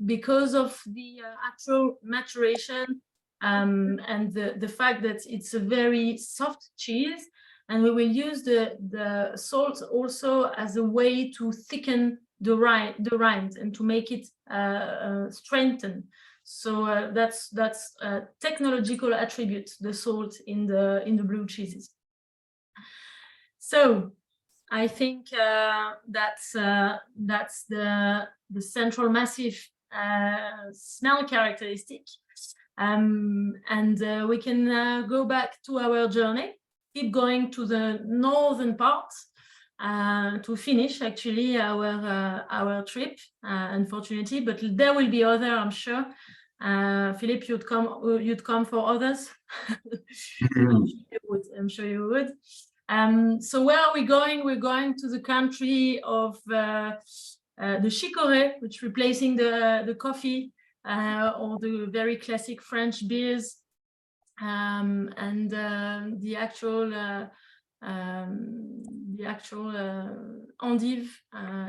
because of the actual maturation and the fact that it's a very soft cheese. And we will use the salt also as a way to thicken the rind and to make it strengthen. So that's a technological attribute, the salt in the blue cheeses. So I think that's the central massive smell characteristic. And we can go back to our journey, keep going to the northern part to finish actually our trip, unfortunately, but there will be other, I'm sure. Philippe, you'd come for others. I'm sure you would. So where are we going? We're going to the country of the chicorée, which replacing the coffee or the very classic French beers, and the actual endive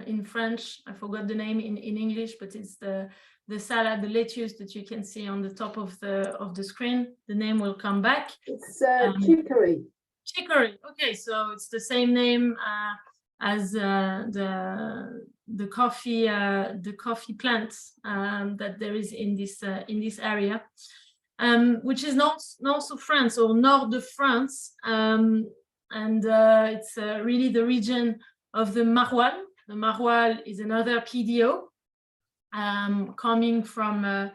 in French. I forgot the name in English, but it's the salad, the lettuce that you can see on the top of the screen. The name will come back. It's chicory. Chicory. Okay, so it's the same name as the coffee plants that there is in this area, which is north of France or north of France, and it's really the region of the maroilles. The maroilles is another PDO coming from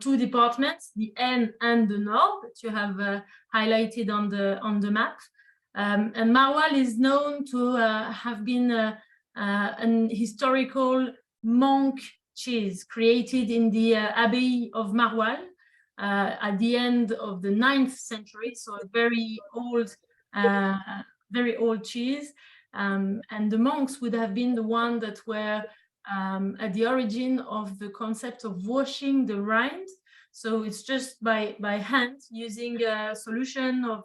two departments, the Aisne and the Nord, that you have highlighted on the map. And maroilles is known to have been an historical monk cheese created in the Abbey of Maroilles at the end of the 9th century, so a very old cheese. And the monks would have been the one that were at the origin of the concept of washing the rind. So it's just by hand using a solution of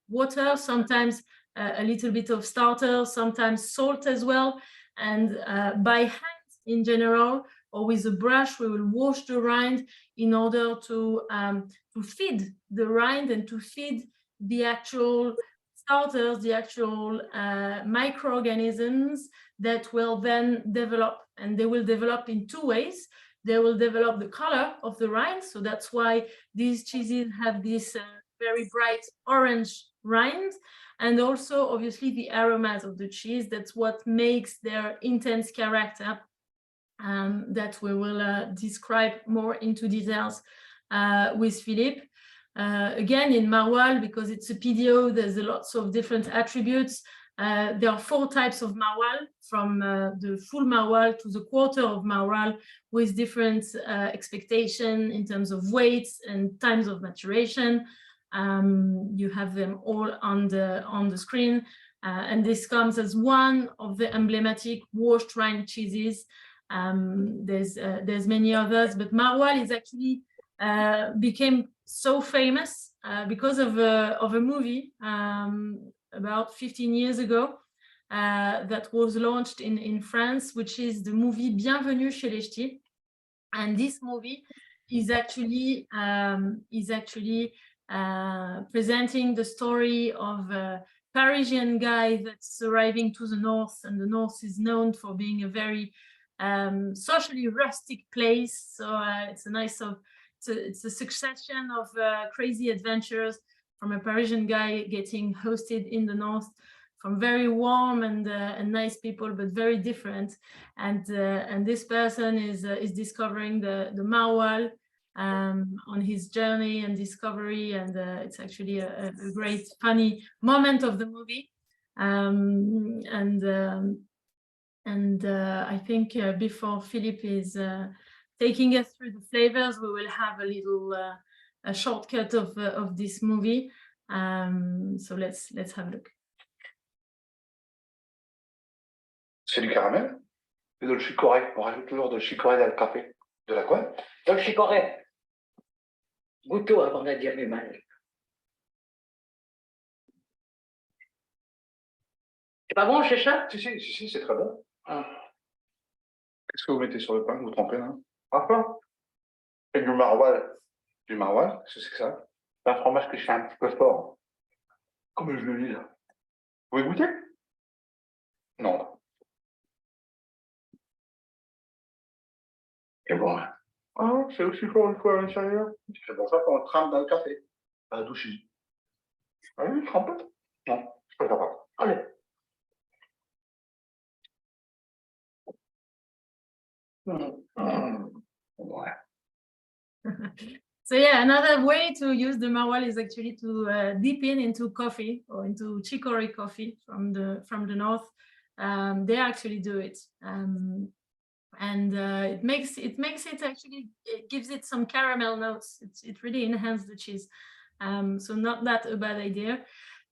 water, sometimes a little bit of starter, sometimes salt as well. And by hand in general, or with a brush, we will wash the rind in order to feed the rind and to feed the actual starters, the actual microorganisms that will then develop. And they will develop in two ways. They will develop the color of the rind. So that's why these cheeses have this very bright orange rind. And also, obviously, the aromas of the cheese. That's what makes their intense character that we will describe more into details with Philippe. Again, in maroilles, because it's a PDO, there's lots of different attributes. There are 4 types of maroilles, from the full maroilles to the quarter of maroilles, with different expectation in terms of weights and times of maturation. You have them all on the screen, and this comes as one of the emblematic washed rind cheeses. There's many others, but maroilles is actually became so famous because of a movie about 15 years ago that was launched in France, which is the movie Bienvenue chez les Ch'tis. And this movie is actually presenting the story of a Parisian guy that's arriving to the north, and the north is known for being a very socially rustic place. So it's a nice it's a succession of crazy adventures from a Parisian guy getting hosted in the north, from very warm and nice people, but very different. And this person is discovering the maroilles on his journey and discovery, and it's actually a great funny moment of the movie. I think before Philippe is taking us through the flavors, we will have a little a shortcut of this movie. So let's have a look. C'est du caramel et de le chicorée. On rajoute toujours de chicorée dans le café. De la quoi? De le chicorée. Goûteux avant de dire du mal. C'est pas bon, c'est ça? Si, c'est très bon. Qu'est-ce que vous mettez sur le pain que vous trempez là? Un pain. Et du maroilles. Du maroilles, qu'est-ce que c'est que ça? C'est un fromage que je fais un petit peu fort. Comme je le lis là. Vous pouvez goûter? Non. Et bon. Ah, c'est aussi fort une fois à l'intérieur. C'est pour ça qu'on le trempe dans le café. À la douche. Ah oui, trempe? Non, je préfère pas. Allez. Ouais. So yeah, another way to use the maroilles is actually to dip into coffee or into chicory coffee from the north. They actually do it, and it makes it actually, it gives it some caramel notes. It really enhances the cheese, so not that a bad idea.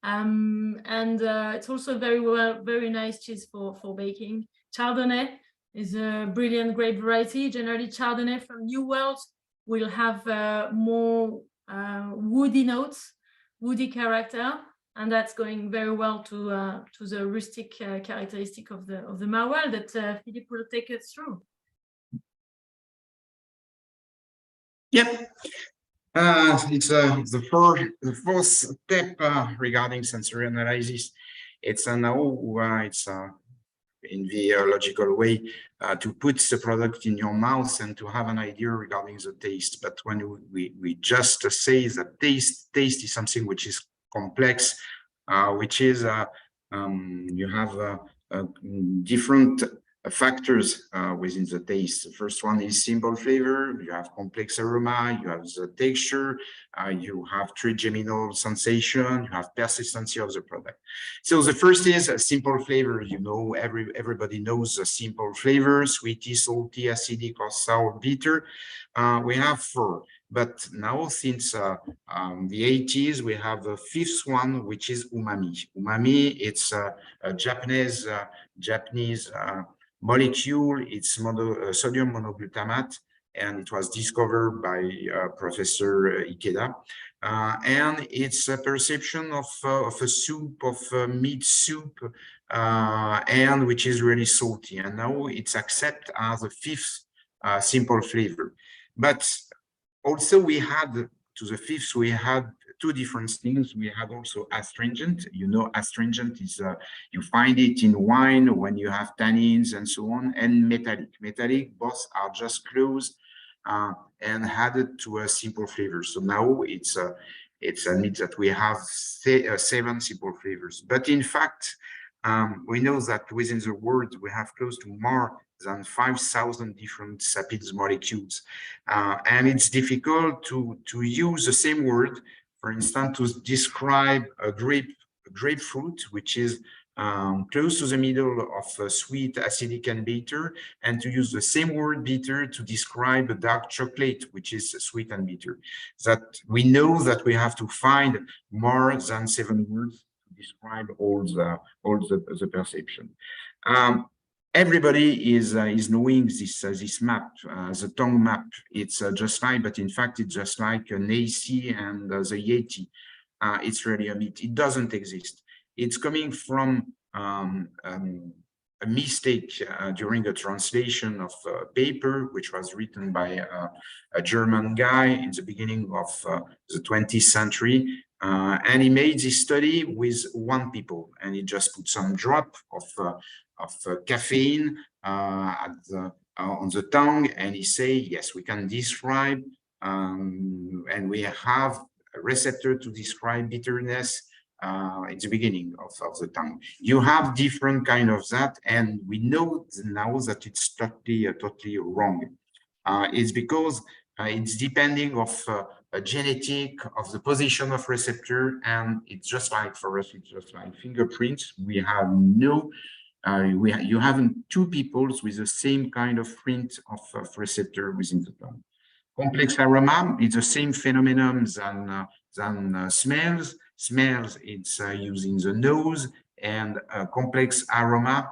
And it's also very nice cheese for baking. Chardonnay is a brilliant grape variety. Generally, Chardonnay from New World will have more woody notes, woody character, and that's going very well to the rustic characteristic of the maroilles that Philippe will take us through. Yep. It's the fourth step regarding sensory analysis. It's now it's in the logical way to put the product in your mouth and to have an idea regarding the taste. But when we just say that taste is something which is complex, which is you have different factors within the taste. The first one is simple flavor, you have complex aroma, you have the texture, you have trigeminal sensation, you have persistency of the product. So the first is a simple flavor. You know, everybody knows the simple flavor: sweety, salty, acidic, or sour, bitter. We have four, but now since the 80s, we have a fifth one, which is umami. Umami, it's a Japanese molecule. It's sodium monoglutamate, and it was discovered by Professor Ikeda. And it's a perception of a soup, of a meat soup, and which is really salty. And now it's accepted as a fifth simple flavor. But also we had, to the fifth, we had two different things. We had also astringent. You know, astringent is, you find it in wine when you have tannins and so on, and metallic. Metallic, both are just close and added to a simple flavor. So now it's admit that we have 7 simple flavors. But in fact, we know that within the world, we have close to more than 5,000 different sapids molecules. And it's difficult to use the same word, for instance, to describe a grapefruit, which is close to the middle of sweet, acidic, and bitter, and to use the same word bitter to describe a dark chocolate, which is sweet and bitter. That we know that we have to find more than 7 words to describe all the perception. Everybody is knowing this map, the tongue map. It's just like, but in fact, it's just like an AC and the Yeti. It's really a myth. It doesn't exist. It's coming from a mistake during a translation of a paper, which was written by a German guy in the beginning of the 20th century. And he made this study with 1 people, and he just put some drop of caffeine on the tongue, and he say, yes, we can describe, and we have a receptor to describe bitterness at the beginning of the tongue. You have different kind of that, and we know now that it's totally wrong. It's because it's depending of a genetic, of the position of receptor, and it's just like for us, it's just like fingerprints. We have no, you haven't 2 peoples with the same kind of print of receptor within the tongue. Complex aroma is the same phenomenon than smells. Smells, it's using the nose, and complex aroma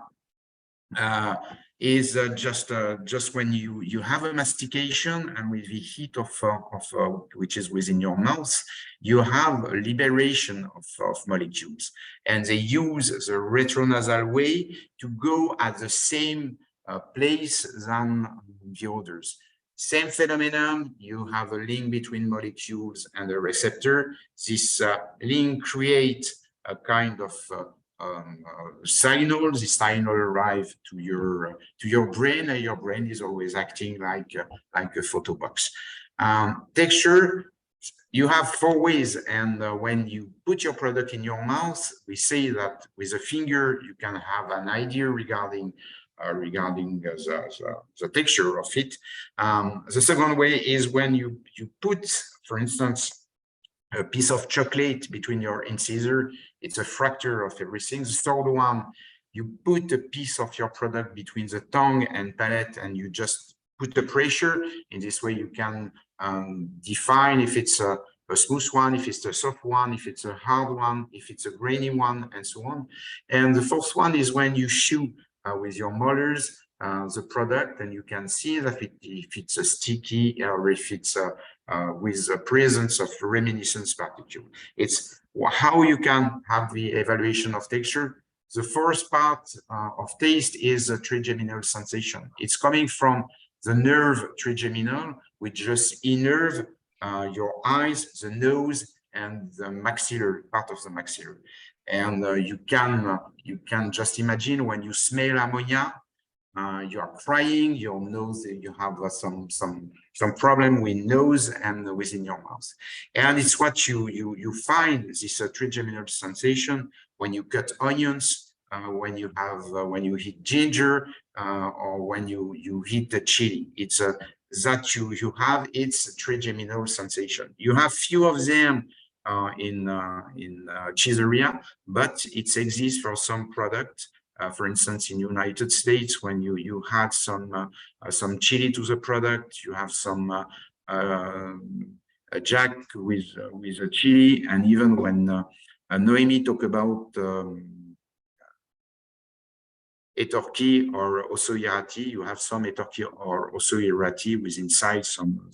is just when you have a mastication, and with the heat of which is within your mouth, you have a liberation of molecules, and they use the retronasal way to go at the same place than the others. Same phenomenon, you have a link between molecules and a receptor. This link creates a kind of signal. This signal arrive to your brain, and your brain is always acting like a photo box. Texture, you have 4 ways, and when you put your product in your mouth, we say that with a finger you can have an idea regarding the texture of it. The second way is when you put, for instance, a piece of chocolate between your incisor. It's a fracture of everything. The third one, you put a piece of your product between the tongue and palate, and you just put the pressure. In this way, you can define if it's a smooth one, if it's a soft one, if it's a hard one, if it's a grainy one, and so on. And the fourth one is when you chew with your molars the product, and you can see that if it's a sticky or if it's with the presence of reminiscence particle. It's how you can have the evaluation of texture. The first part of taste is a trigeminal sensation. It's coming from the nerve trigeminal, which just innerve your eyes, the nose, and the maxillary part of the maxillary. And you can just imagine when you smell ammonia, you are crying, your nose, you have some problem with nose and within your mouth. And it's what you find, this trigeminal sensation when you cut onions, when you heat ginger, or when you heat the chili. It's that you have its trigeminal sensation. You have few of them in cheeseria, but it exists for some products. For instance, in United States, when you add some chili to the product, you have some jack with a chili, and even when Noémie talk about etorki or osoirati, you have some etorki or osoirati with inside some.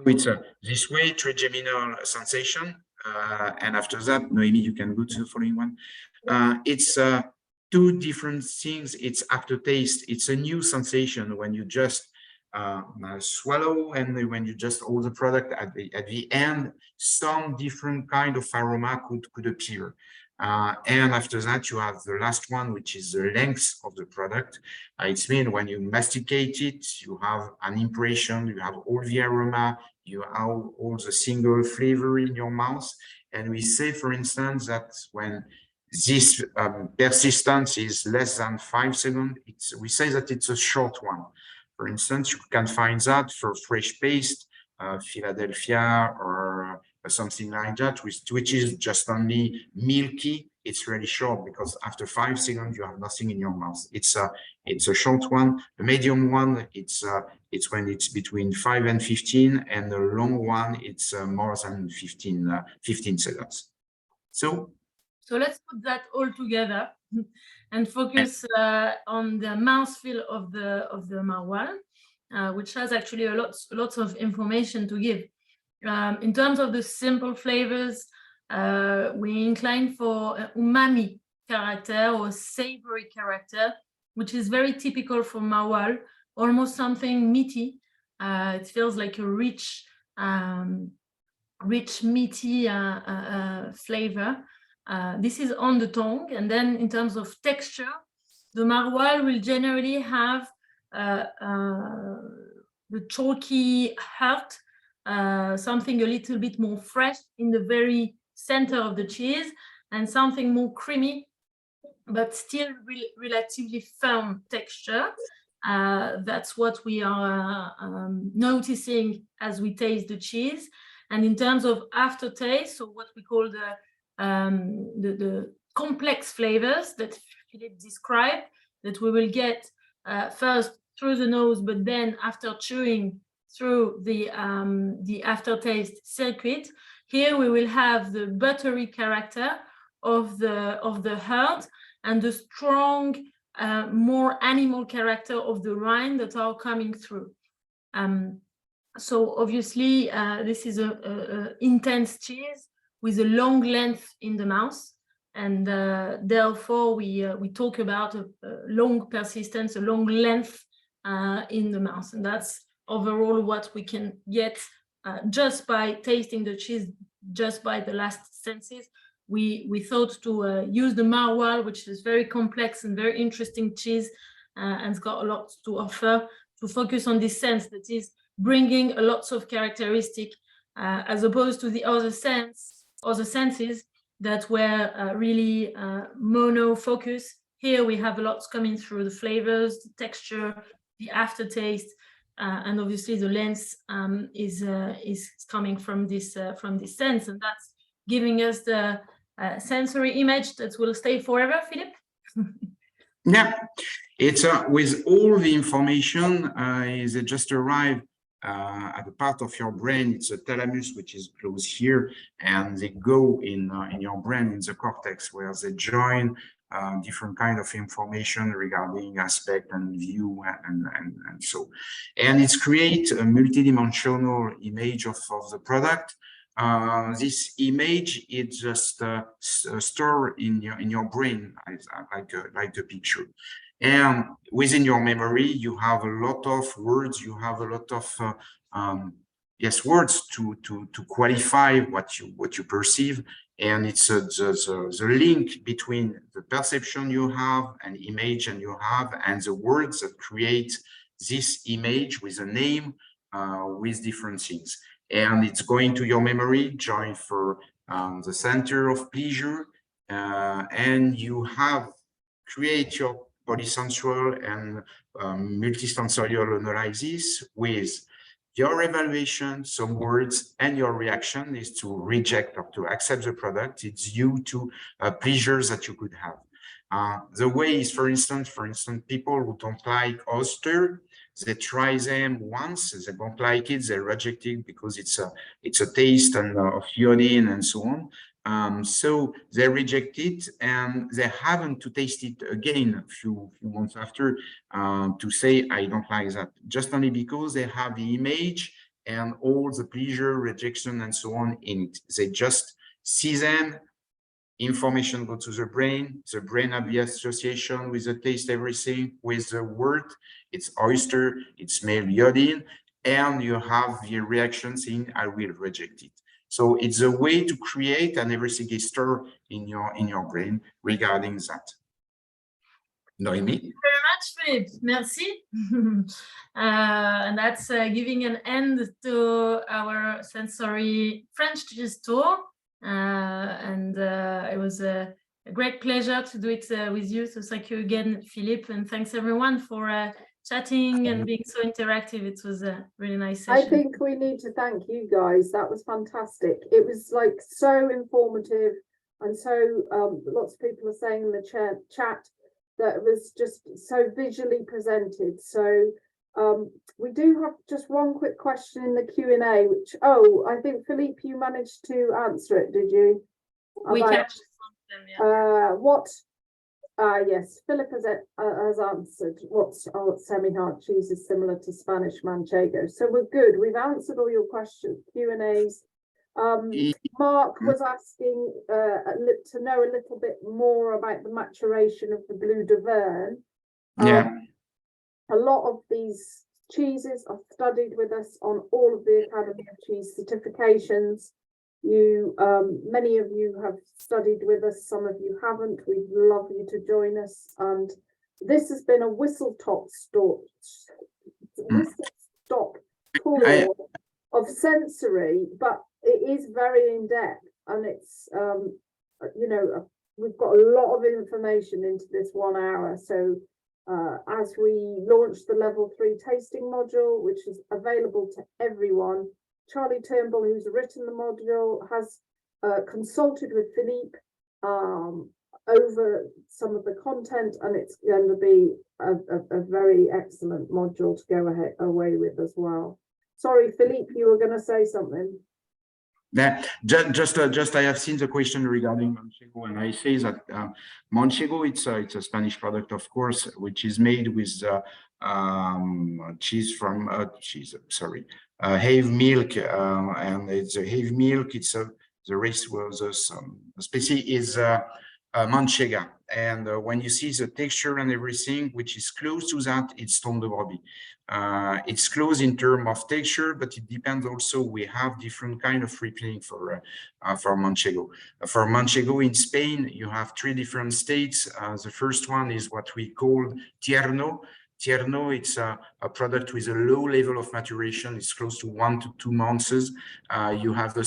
It's this way trigeminal sensation, and after that, Noémie, you can go to the following one. It's 2 different things. It's aftertaste. It's a new sensation when you just swallow, and when you just hold the product at the end, some different kind of aroma could appear. And after that, you have the last one, which is the length of the product. It's mean when you masticate it, you have an impression, you have all the aroma, you have all the single flavor in your mouth. And we say, for instance, that when this persistence is less than 5 seconds, we say that it's a short one. For instance, you can find that for fresh paste, Philadelphia, or something like that, which is just only milky. It's really short because after 5 seconds you have nothing in your mouth. It's a short one. The medium one, it's when it's between 5 and 15, and the long one, it's more than 15 seconds. So let's put that all together and focus on the mouthfeel of the maroilles, which has actually lots of information to give. In terms of the simple flavors, we incline for umami character or savory character, which is very typical for maroilles, almost something meaty. It feels like a rich meaty flavor. This is on the tongue. And then in terms of texture, the maroilles will generally have the chalky heart, something a little bit more fresh in the very center of the cheese, and something more creamy, but still relatively firm texture. That's what we are noticing as we taste the cheese. And in terms of aftertaste, so what we call the complex flavors that Philippe described, that we will get first through the nose, but then after chewing through the aftertaste circuit. Here we will have the buttery character of the heart and the strong, more animal character of the rind that are coming through. So obviously, this is a intense cheese with a long length in the mouth. And therefore, we talk about a long persistence, a long length in the mouth. And that's overall what we can get just by tasting the cheese, just by the last senses. We thought to use the maroilles, which is very complex and very interesting cheese, and it's got a lot to offer, to focus on this sense that is bringing a lot of characteristic, as opposed to the other senses that were really mono focus. Here we have a lot coming through the flavors, the texture, the aftertaste, and obviously the length is coming from this sense, and that's giving us the sensory image that will stay forever. Philippe? Yeah, it's with all the information is it just arrived at the part of your brain. It's a thalamus which is close here, and they go in your brain, in the cortex, where they join different kind of information regarding aspect and view and so. And it's create a multidimensional image of the product. This image is just stored in your brain like a picture. And within your memory, you have a lot of words, you have a lot of words to qualify what you perceive. And it's the link between the perception you have and image and you have and the words that create this image with a name, with different things. And it's going to your memory, join for the center of pleasure, and you have create your polysensual and multisensorial analysis with your evaluation, some words, and your reaction is to reject or to accept the product. It's due to pleasures that you could have. The way is, for instance, people who don't like oyster, they try them once, they don't like it, they reject it because it's a taste and of iodine and so on. So they reject it and they haven't to taste it again a few months after to say, I don't like that, just only because they have the image and all the pleasure, rejection, and so on in it. They just see them, information go to the brain have the association with the taste, everything with the word, it's oyster, it smells iodine, and you have the reaction saying, I will reject it. So it's a way to create, and everything is stored in your brain regarding that. Noémie? Thank you very much, Philippe. Merci. And that's giving an end to our sensory French cheese tour. And it was a great pleasure to do it with you. So thank you again, Philippe, and thanks everyone for chatting and being so interactive. It was a really nice session. I think we need to thank you guys. That was fantastic. It was like so informative, and so lots of people are saying in the chat that it was just so visually presented. So we do have just one quick question in the Q&A, which, I think, Philippe, you managed to answer it, did you? We captured them, yeah. Yes, Philip has answered what semi-hard cheese is similar to Spanish manchego. So we're good. We've answered all your questions, Q&As. Mark was asking to know a little bit more about the maturation of the Bleu d'Auvergne. Yeah. A lot of these cheeses are studied with us on all of the Academy of Cheese certifications. Many of you have studied with us, some of you haven't. We'd love you to join us. And this has been a whistle-stop tour of sensory, but it is very in-depth, and it's we've got a lot of information into this 1 hour. So as we launch the level 3 tasting module, which is available to everyone, Charlie Turnbull, who's written the module, has consulted with Philippe over some of the content, and it's going to be a very excellent module to go away with as well. Sorry, Philippe, you were going to say something. Yeah, just I have seen the question regarding manchego, and I say that manchego, it's a Spanish product, of course, which is made with cheese from have milk, and it's a have milk. It's the race was the species is Manchega. And when you see the texture and everything, which is close to that, it's Tome de Brebis. It's close in terms of texture, but it depends also. We have different kind of ripening for Manchego. For Manchego in Spain, you have 3 different states. The first one is what we call Tierno. Tierno, it's a product with a low level of maturation. It's close to 1 to 2 months. You have the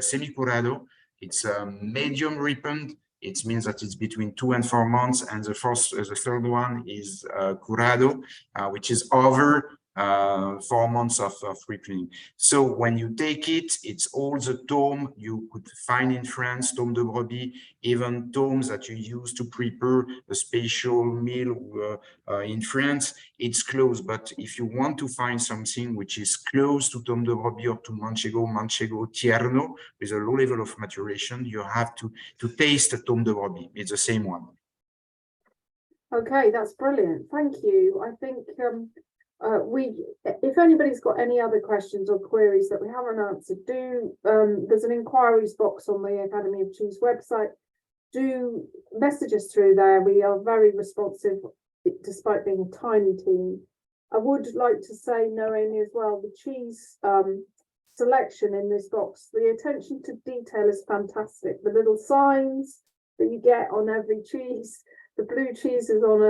semi-curado. It's medium ripened. It means that it's between 2 and 4 months. And the third one is curado, which is over 4 months of ripening. So when you take it, it's all the tome you could find in France, Tome de Brebis, even tomes that you use to prepare a special meal in France. It's close, but if you want to find something which is close to Tome de Brebis or to Manchego Tierno, with a low level of maturation, you have to taste the Tome de Brebis. It's the same one. Okay, that's brilliant. Thank you. I think if anybody's got any other questions or queries that we haven't answered, there's an inquiries box on the Academy of Cheese website. Do message us through there. We are very responsive, despite being a tiny team. I would like to say, Noemi, as well, the cheese selection in this box, the attention to detail is fantastic. The little signs that you get on every cheese, the blue cheese is on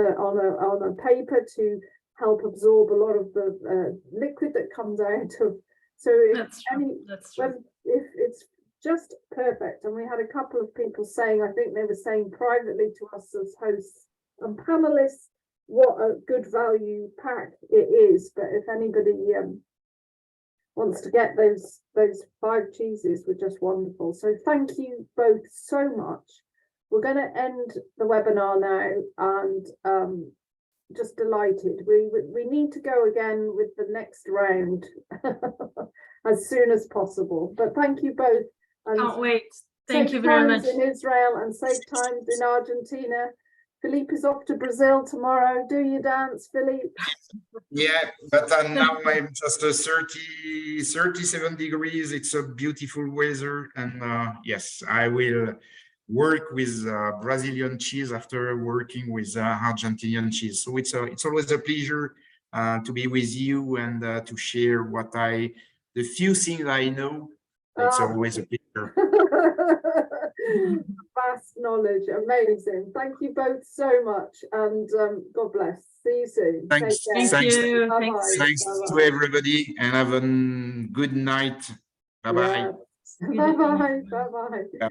a paper to help absorb a lot of the liquid that comes out of. So if it's just perfect. And we had a couple of people saying, I think they were saying privately to us as hosts and panelists, what a good value pack it is. But if anybody wants to get those 5 cheeses, were just wonderful. So thank you both so much. We're going to end the webinar now, and just delighted. We need to go again with the next round as soon as possible. But thank you both. And can't wait. Thank you very much. In Israel and safe times in Argentina. Philippe is off to Brazil tomorrow. Do you dance, Philippe? Yeah, but now I'm just 37 degrees. It's a beautiful weather. And yes, I will work with Brazilian cheese after working with Argentinian cheese. So it's always a pleasure to be with you and to share the few things I know. It's always a pleasure. Vast knowledge, amazing. Thank you both so much, and God bless. See you soon. Thanks. Thank you. Thanks to everybody, and have a good night. Bye-bye. Bye-bye. Bye-bye.